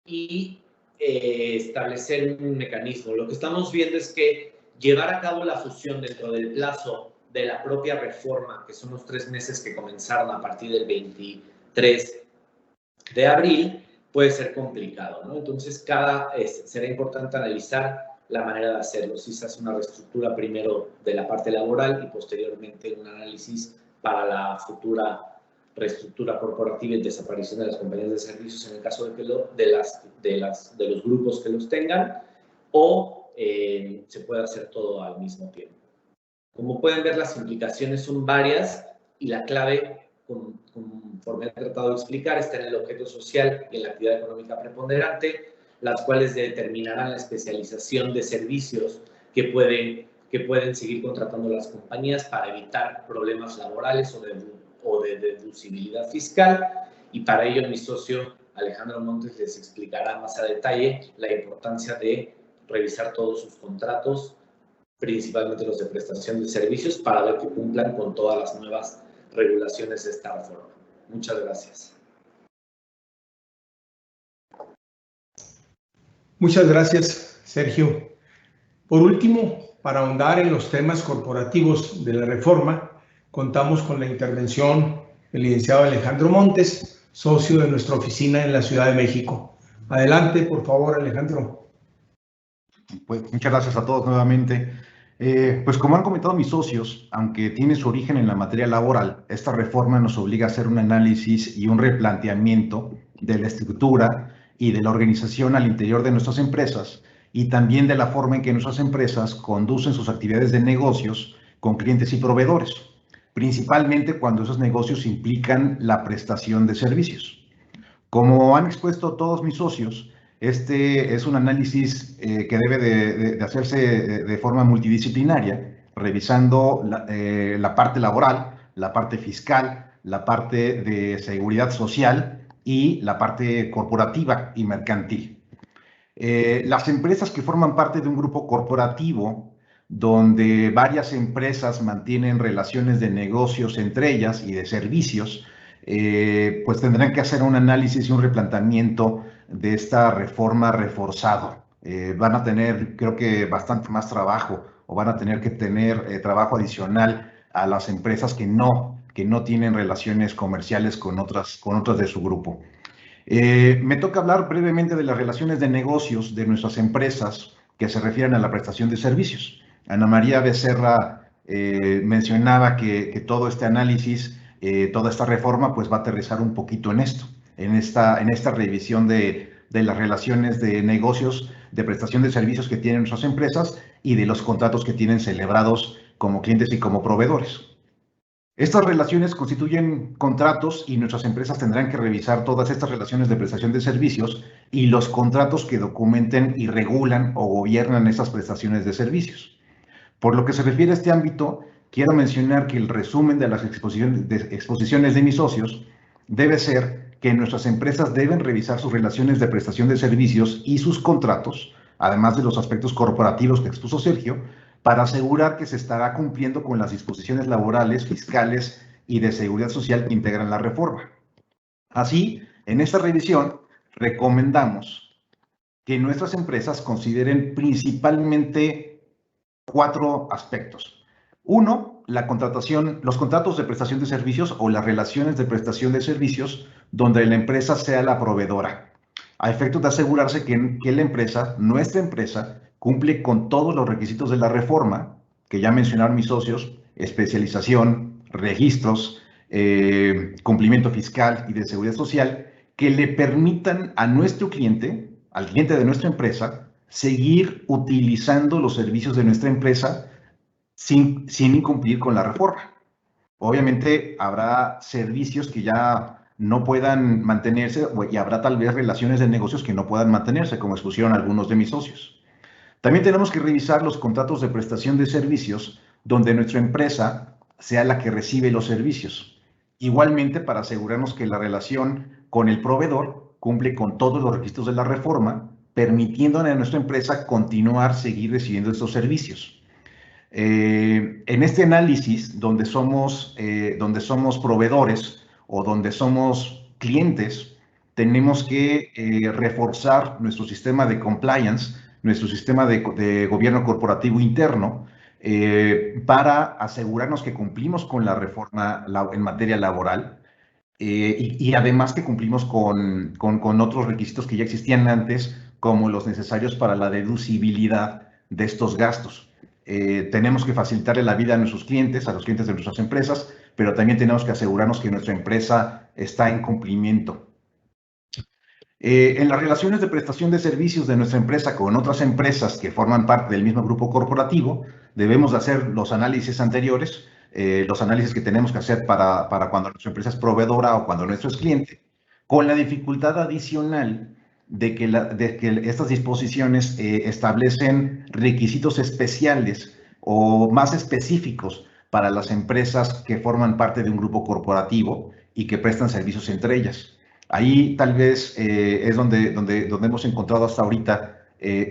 y establecer un mecanismo. Lo que estamos viendo es que llevar a cabo la fusión dentro del plazo de la propia reforma, que son los 3 meses que comenzaron a partir del 23 de abril, puede ser complicado, ¿no? Entonces, será importante analizar la manera de hacerlo. Si se hace una reestructura primero de la parte laboral y posteriormente un análisis para la futura reestructura corporativa y desaparición de las compañías de servicios en el caso de los grupos que los tengan, o se puede hacer todo al mismo tiempo. Como pueden ver, las implicaciones son varias, y la clave, conforme he tratado de explicar, está en el objeto social y en la actividad económica preponderante, las cuales determinarán la especialización de servicios que pueden seguir contratando las compañías para evitar problemas laborales o de deducibilidad fiscal. Y para ello mi socio Alejandro Montes les explicará más a detalle la importancia de revisar todos sus contratos, principalmente los de prestación de servicios, para ver que cumplan con todas las nuevas regulaciones de esta reforma. Muchas gracias. Muchas gracias, Sergio. Por último, para ahondar en los temas corporativos de la reforma, contamos con la intervención del licenciado Alejandro Montes, socio de nuestra oficina en la Ciudad de México. Adelante, por favor, Alejandro. Pues muchas gracias a todos nuevamente. Pues como han comentado mis socios, aunque tiene su origen en la materia laboral, esta reforma nos obliga a hacer un análisis y un replanteamiento de la estructura y de la organización al interior de nuestras empresas y también de la forma en que nuestras empresas conducen sus actividades de negocios con clientes y proveedores, principalmente cuando esos negocios implican la prestación de servicios. Como han expuesto todos mis socios, este es un análisis que debe de hacerse de forma multidisciplinaria, revisando la parte laboral, la parte fiscal, la parte de seguridad social y la parte corporativa y mercantil. Las empresas que forman parte de un grupo corporativo, donde varias empresas mantienen relaciones de negocios entre ellas y de servicios, pues tendrán que hacer un análisis y un replanteamiento de esta reforma reforzado. Van a tener, creo que, bastante más trabajo, o van a tener que tener trabajo adicional a las empresas que no tienen relaciones comerciales con otras de su grupo. Me toca hablar brevemente de las relaciones de negocios de nuestras empresas que se refieren a la prestación de servicios. Ana María Becerra mencionaba que todo este análisis, toda esta reforma, pues va a aterrizar un poquito en esto, en esta revisión de las relaciones de negocios, de prestación de servicios que tienen nuestras empresas y de los contratos que tienen celebrados como clientes y como proveedores. Estas relaciones constituyen contratos y nuestras empresas tendrán que revisar todas estas relaciones de prestación de servicios y los contratos que documenten y regulan o gobiernan esas prestaciones de servicios. Por lo que se refiere a este ámbito, quiero mencionar que el resumen de las exposiciones de mis socios debe ser que nuestras empresas deben revisar sus relaciones de prestación de servicios y sus contratos, además de los aspectos corporativos que expuso Sergio, para asegurar que se estará cumpliendo con las disposiciones laborales, fiscales y de seguridad social que integran la reforma. Así, en esta revisión, recomendamos que nuestras empresas consideren principalmente 4 aspectos. 1, la contratación, los contratos de prestación de servicios o las relaciones de prestación de servicios donde la empresa sea la proveedora, a efectos de asegurarse que la empresa, nuestra empresa, cumple con todos los requisitos de la reforma, que ya mencionaron mis socios: especialización, registros, cumplimiento fiscal y de seguridad social, que le permitan a nuestro cliente, al cliente de nuestra empresa, seguir utilizando los servicios de nuestra empresa sin incumplir con la reforma. Obviamente habrá servicios que ya no puedan mantenerse y habrá tal vez relaciones de negocios que no puedan mantenerse, como expusieron algunos de mis socios. También tenemos que revisar los contratos de prestación de servicios donde nuestra empresa sea la que recibe los servicios. Igualmente, para asegurarnos que la relación con el proveedor cumple con todos los requisitos de la reforma, permitiéndole a nuestra empresa seguir recibiendo estos servicios. En este análisis, donde somos proveedores o donde somos clientes, tenemos que reforzar nuestro sistema de compliance, nuestro sistema de gobierno corporativo interno, para asegurarnos que cumplimos con la reforma en materia laboral y además que cumplimos con otros requisitos que ya existían antes, como los necesarios para la deducibilidad de estos gastos. Tenemos que facilitarle la vida a nuestros clientes, a los clientes de nuestras empresas, pero también tenemos que asegurarnos que nuestra empresa está en cumplimiento. En las relaciones de prestación de servicios de nuestra empresa con otras empresas que forman parte del mismo grupo corporativo, debemos de hacer los análisis anteriores, los análisis que tenemos que hacer para cuando nuestra empresa es proveedora o cuando nuestro es cliente, con la dificultad adicional de que estas disposiciones establecen requisitos especiales o más específicos para las empresas que forman parte de un grupo corporativo y que prestan servicios entre ellas. Ahí tal vez es donde hemos encontrado hasta ahorita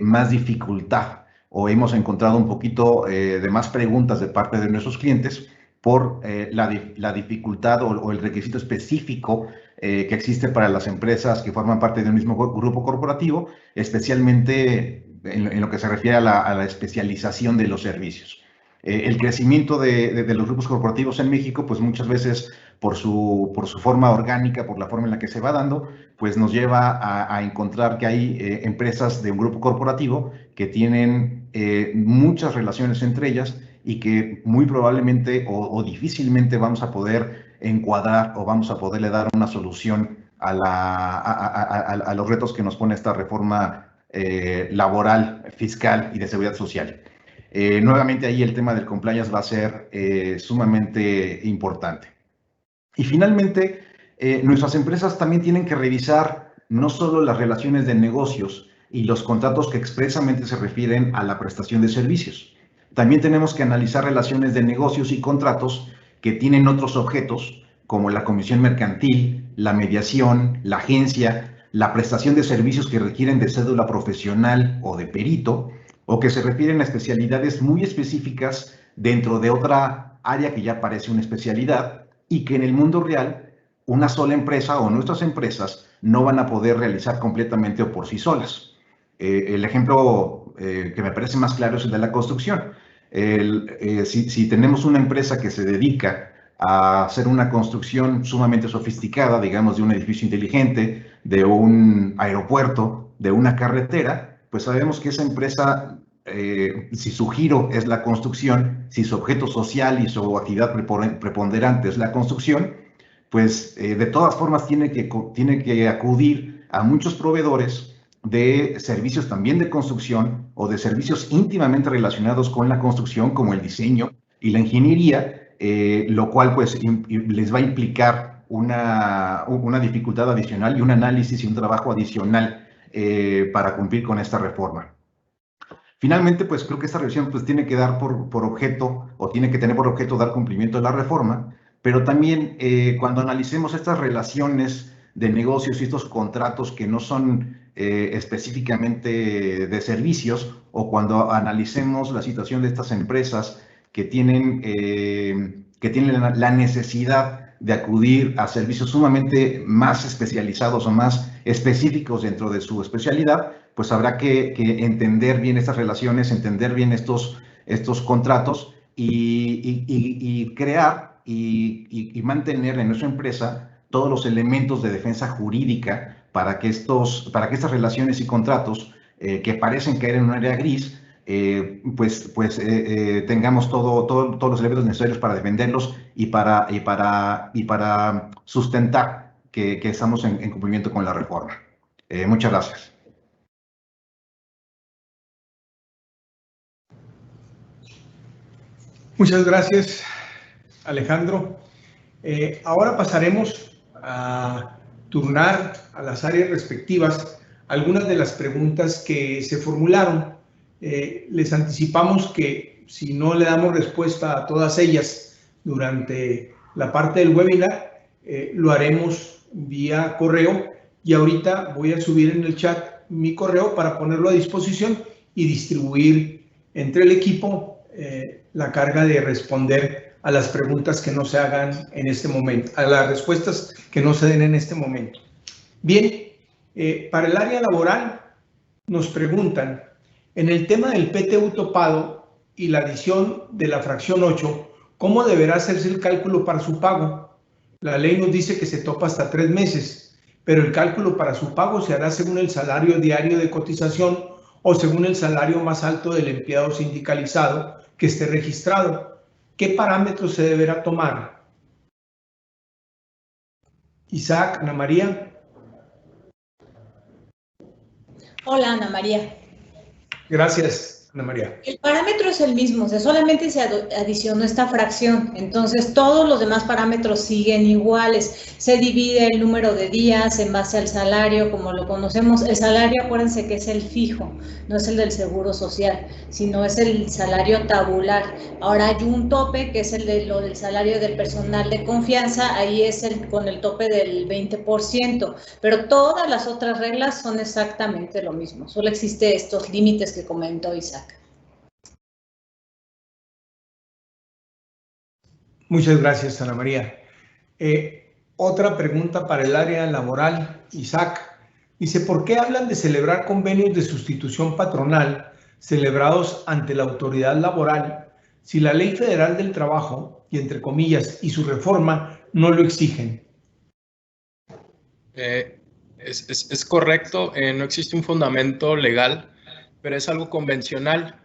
más dificultad, o hemos encontrado un poquito de más preguntas de parte de nuestros clientes por la dificultad o el requisito específico que existe para las empresas que forman parte del mismo grupo corporativo, especialmente en lo que se refiere a la especialización de los servicios. El crecimiento de los grupos corporativos en México, pues muchas veces por su forma orgánica, por la forma en la que se va dando, pues nos lleva a encontrar que hay empresas de un grupo corporativo que tienen muchas relaciones entre ellas y que muy probablemente o difícilmente vamos a poder encuadrar o vamos a poderle dar una solución a los retos que nos pone esta reforma laboral, fiscal y de seguridad social. Nuevamente ahí el tema del compliance va a ser sumamente importante. Y finalmente, nuestras empresas también tienen que revisar no solo las relaciones de negocios y los contratos que expresamente se refieren a la prestación de servicios. También tenemos que analizar relaciones de negocios y contratos que tienen otros objetos, como la comisión mercantil, la mediación, la agencia, la prestación de servicios que requieren de cédula profesional o de perito, o que se refieren a especialidades muy específicas dentro de otra área que ya parece una especialidad y que en el mundo real una sola empresa o nuestras empresas no van a poder realizar completamente o por sí solas. El ejemplo que me parece más claro es el de la construcción. Si tenemos una empresa que se dedica a hacer una construcción sumamente sofisticada, digamos, de un edificio inteligente, de un aeropuerto, de una carretera, pues sabemos que esa empresa, si su giro es la construcción, si su objeto social y su actividad preponderante es la construcción, pues de todas formas tiene que acudir a muchos proveedores de servicios también de construcción o de servicios íntimamente relacionados con la construcción, como el diseño y la ingeniería, lo cual pues les va a implicar una dificultad adicional y un análisis y un trabajo adicional para cumplir con esta reforma. Finalmente, pues creo que esta revisión pues tiene que dar por objeto o tiene que tener por objeto dar cumplimiento a la reforma, pero también cuando analicemos estas relaciones de negocios y estos contratos que no son específicamente de servicios, o cuando analicemos la situación de estas empresas que tienen la necesidad de acudir a servicios sumamente más especializados o más específicos dentro de su especialidad, pues habrá que entender bien estas relaciones, entender bien estos contratos y crear y mantener en nuestra empresa todos los elementos de defensa jurídica para que estas relaciones y contratos que parecen caer en un área gris, tengamos todos los elementos necesarios para defenderlos y para sustentar que estamos en cumplimiento con la reforma. Muchas gracias. Muchas gracias, Alejandro. Ahora pasaremos a turnar a las áreas respectivas algunas de las preguntas que se formularon. Les anticipamos que si no le damos respuesta a todas ellas durante la parte del webinar, lo haremos vía correo, y ahorita voy a subir en el chat mi correo para ponerlo a disposición y distribuir entre el equipo la carga de responder a las preguntas que no se hagan en este momento, a las respuestas que no se den en este momento. Bien, para el área laboral nos preguntan, en el tema del PTU topado y la adición de la fracción 8, ¿cómo deberá hacerse el cálculo para su pago? La ley nos dice que se topa hasta 3 meses, pero el cálculo para su pago se hará según el salario diario de cotización o según el salario más alto del empleado sindicalizado que esté registrado. ¿Qué parámetros se deberá tomar? Isaac, Ana María. Hola, Ana María. Gracias, Ana María. El parámetro es el mismo, o sea, solamente se adicionó esta fracción, entonces todos los demás parámetros siguen iguales. Se divide el número de días en base al salario, como lo conocemos. El salario, acuérdense que es el fijo, no es el del seguro social, sino es el salario tabular. Ahora hay un tope, que es el de lo del salario del personal de confianza, ahí es con el tope del 20%, pero todas las otras reglas son exactamente lo mismo, solo existen estos límites que comentó Isaac. Muchas gracias, Ana María. Otra pregunta para el área laboral, Isaac. Dice, ¿por qué hablan de celebrar convenios de sustitución patronal celebrados ante la autoridad laboral si la Ley Federal del Trabajo, y entre comillas, y su reforma no lo exigen? Es correcto, no existe un fundamento legal, pero es algo convencional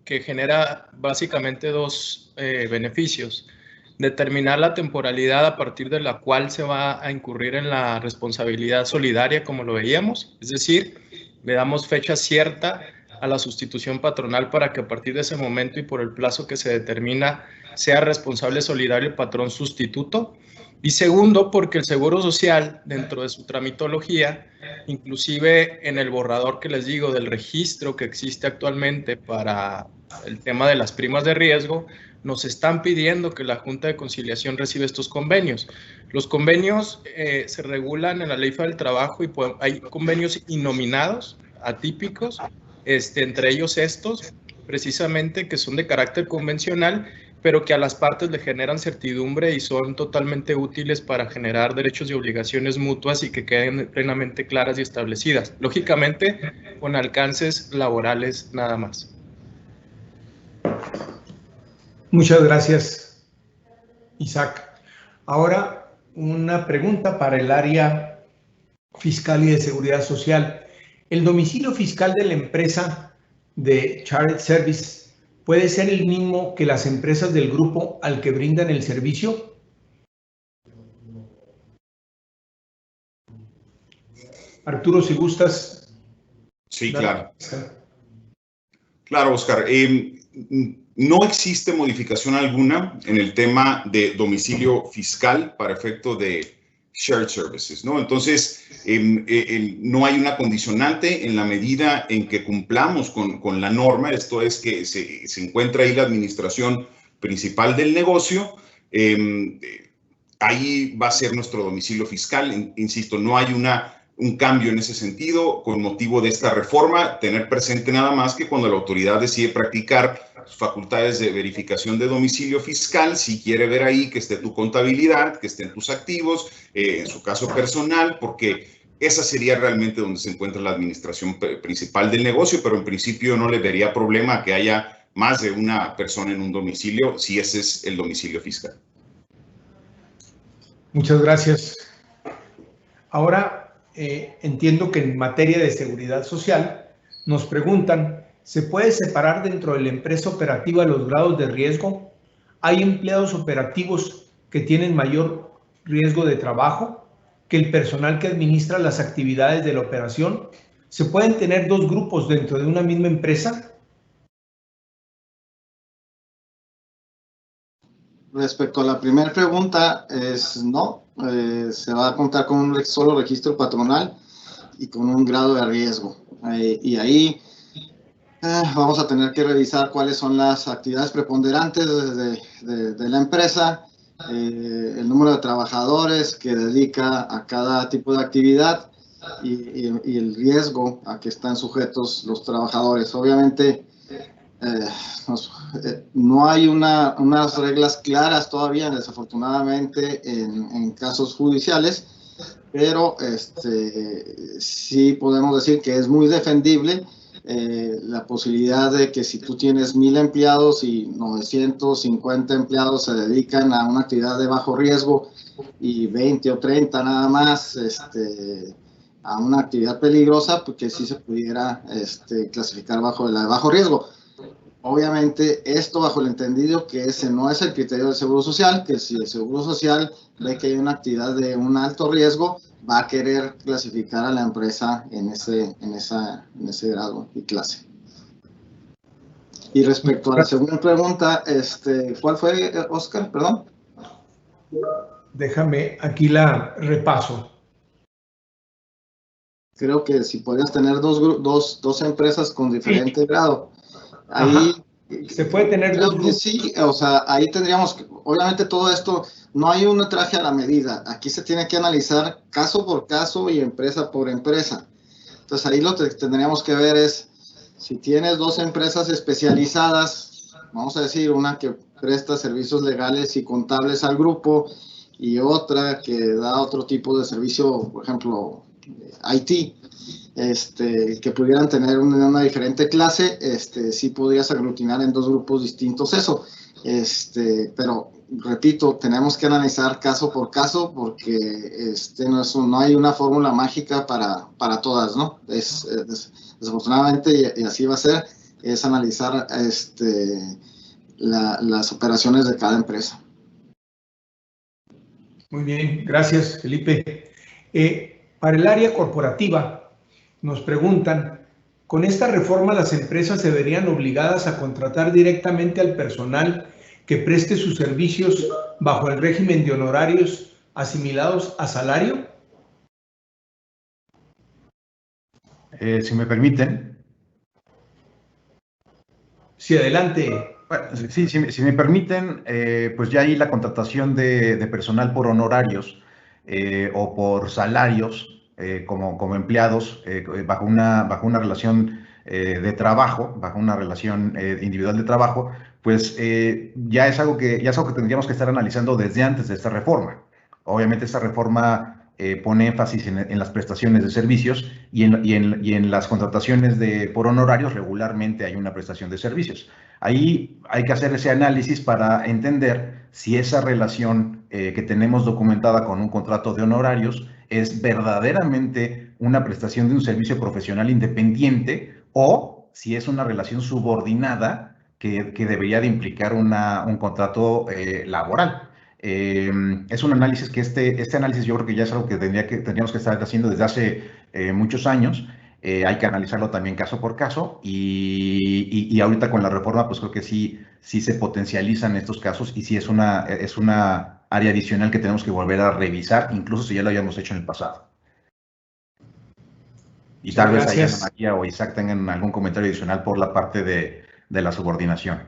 que genera básicamente dos beneficios. Determinar la temporalidad a partir de la cual se va a incurrir en la responsabilidad solidaria, como lo veíamos, es decir, le damos fecha cierta a la sustitución patronal para que a partir de ese momento y por el plazo que se determina sea responsable solidario el patrón sustituto. Y segundo, porque el Seguro Social, dentro de su tramitología, inclusive en el borrador que les digo del registro que existe actualmente para el tema de las primas de riesgo, nos están pidiendo que la Junta de Conciliación reciba estos convenios. Los convenios se regulan en la Ley Federal del Trabajo y hay convenios innominados, atípicos, entre ellos estos, precisamente, que son de carácter convencional, pero que a las partes le generan certidumbre y son totalmente útiles para generar derechos y obligaciones mutuas y que queden plenamente claras y establecidas. Lógicamente, con alcances laborales nada más. Muchas gracias, Isaac. Ahora, una pregunta para el área fiscal y de seguridad social. ¿El domicilio fiscal de la empresa de Shared Service puede ser el mismo que las empresas del grupo al que brindan el servicio? Arturo, si gustas. Sí, claro. Claro, Oscar. No existe modificación alguna en el tema de domicilio fiscal para efecto de shared services, ¿no? Entonces, no hay una condicionante en la medida en que cumplamos con la norma, esto es que se encuentra ahí la administración principal del negocio, ahí va a ser nuestro domicilio fiscal. Insisto, no hay un cambio en ese sentido con motivo de esta reforma. Tener presente nada más que cuando la autoridad decide practicar sus facultades de verificación de domicilio fiscal, si quiere ver ahí que esté tu contabilidad, que estén tus activos, en su caso personal, porque esa sería realmente donde se encuentra la administración principal del negocio, pero en principio no le vería problema que haya más de una persona en un domicilio si ese es el domicilio fiscal. Muchas gracias. Ahora, entiendo que en materia de seguridad social nos preguntan, ¿se puede separar dentro de la empresa operativa los grados de riesgo? ¿Hay empleados operativos que tienen mayor riesgo de trabajo que el personal que administra las actividades de la operación? ¿Se pueden tener dos grupos dentro de una misma empresa? Respecto a la primera pregunta, es no. Se va a contar con un solo registro patronal y con un grado de riesgo. Y ahí vamos a tener que revisar cuáles son las actividades preponderantes de la empresa, el número de trabajadores que dedica a cada tipo de actividad y el riesgo a que están sujetos los trabajadores. Obviamente, no hay unas reglas claras todavía, desafortunadamente, en casos judiciales, pero sí podemos decir que es muy defendible la posibilidad de que si tú tienes 1,000 empleados y 950 empleados se dedican a una actividad de bajo riesgo y 20 o 30 nada más a una actividad peligrosa, porque sí se pudiera clasificar bajo la de bajo riesgo. Obviamente, esto bajo el entendido que ese no es el criterio del Seguro Social, que si el Seguro Social ve que hay una actividad de un alto riesgo, va a querer clasificar a la empresa en ese grado y clase. Y respecto a la segunda pregunta, ¿cuál fue, Oscar? Perdón. Déjame, aquí la repaso. Creo que si podrías tener dos empresas con diferente grado. Ahí se puede tener dos grupos. Sí, o sea, ahí tendríamos, obviamente todo esto, no hay un traje a la medida. Aquí se tiene que analizar caso por caso y empresa por empresa. Entonces ahí lo que tendríamos que ver es, si tienes dos empresas especializadas, vamos a decir, una que presta servicios legales y contables al grupo y otra que da otro tipo de servicio, por ejemplo, IT, que pudieran tener una diferente clase, sí podrías aglutinar en dos grupos distintos eso. Pero repito, tenemos que analizar caso por caso porque no hay una fórmula mágica para todas, ¿no? Desafortunadamente, y así va a ser, es analizar las operaciones de cada empresa. Muy bien, gracias, Felipe. Para el área corporativa, nos preguntan, ¿con esta reforma las empresas se verían obligadas a contratar directamente al personal que preste sus servicios bajo el régimen de honorarios asimilados a salario? Si me permiten. Sí, adelante. Bueno, sí, si me permiten, pues ya ahí la contratación de personal por honorarios o por salarios como empleados bajo una relación de trabajo, bajo una relación individual de trabajo, pues ya es algo que tendríamos que estar analizando desde antes de esta reforma. Obviamente esta reforma pone énfasis en las prestaciones de servicios y en las contrataciones por honorarios regularmente hay una prestación de servicios. Ahí hay que hacer ese análisis para entender si esa relación que tenemos documentada con un contrato de honorarios es verdaderamente una prestación de un servicio profesional independiente o si es una relación subordinada que debería de implicar un contrato laboral. Es un análisis que este análisis yo creo que ya es algo que tendríamos que estar haciendo desde hace muchos años. Hay que analizarlo también caso por caso y ahorita con la reforma pues creo que sí se potencializan estos casos y sí es una área adicional que tenemos que volver a revisar, incluso si ya lo habíamos hecho en el pasado. Y tal vez ahí Ana María o Isaac tengan algún comentario adicional por la parte de la subordinación.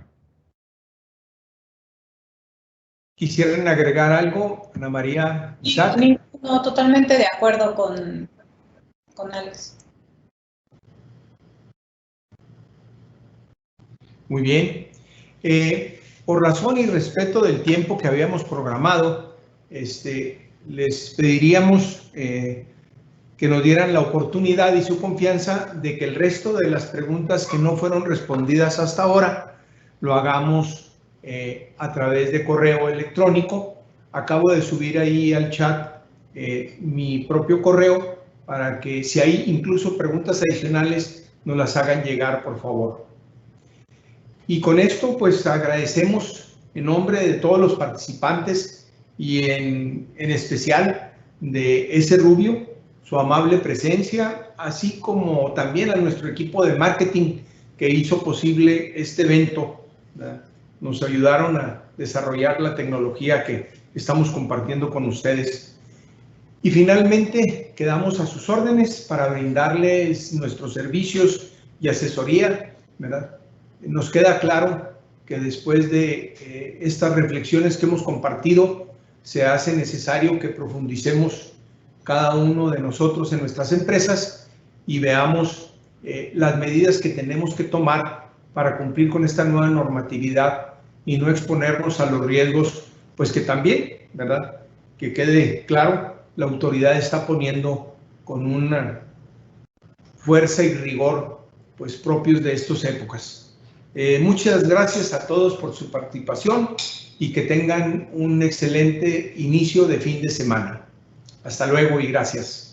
¿Quisieran agregar algo, Ana María, Isaac? No, totalmente de acuerdo con Alex. Muy bien. Por razón y respeto del tiempo que habíamos programado, les pediríamos que nos dieran la oportunidad y su confianza de que el resto de las preguntas que no fueron respondidas hasta ahora lo hagamos a través de correo electrónico. Acabo de subir ahí al chat mi propio correo para que si hay incluso preguntas adicionales nos las hagan llegar, por favor. Y con esto, pues agradecemos en nombre de todos los participantes y en especial de ese Rubio, su amable presencia, así como también a nuestro equipo de marketing que hizo posible este evento. Nos ayudaron a desarrollar la tecnología que estamos compartiendo con ustedes. Y finalmente, quedamos a sus órdenes para brindarles nuestros servicios y asesoría, ¿verdad? Nos queda claro que después de estas reflexiones que hemos compartido, se hace necesario que profundicemos cada uno de nosotros en nuestras empresas y veamos las medidas que tenemos que tomar para cumplir con esta nueva normatividad y no exponernos a los riesgos, pues que también, ¿verdad? Que quede claro, la autoridad está poniendo con una fuerza y rigor, pues propios de estas épocas. Muchas gracias a todos por su participación y que tengan un excelente inicio de fin de semana. Hasta luego y gracias.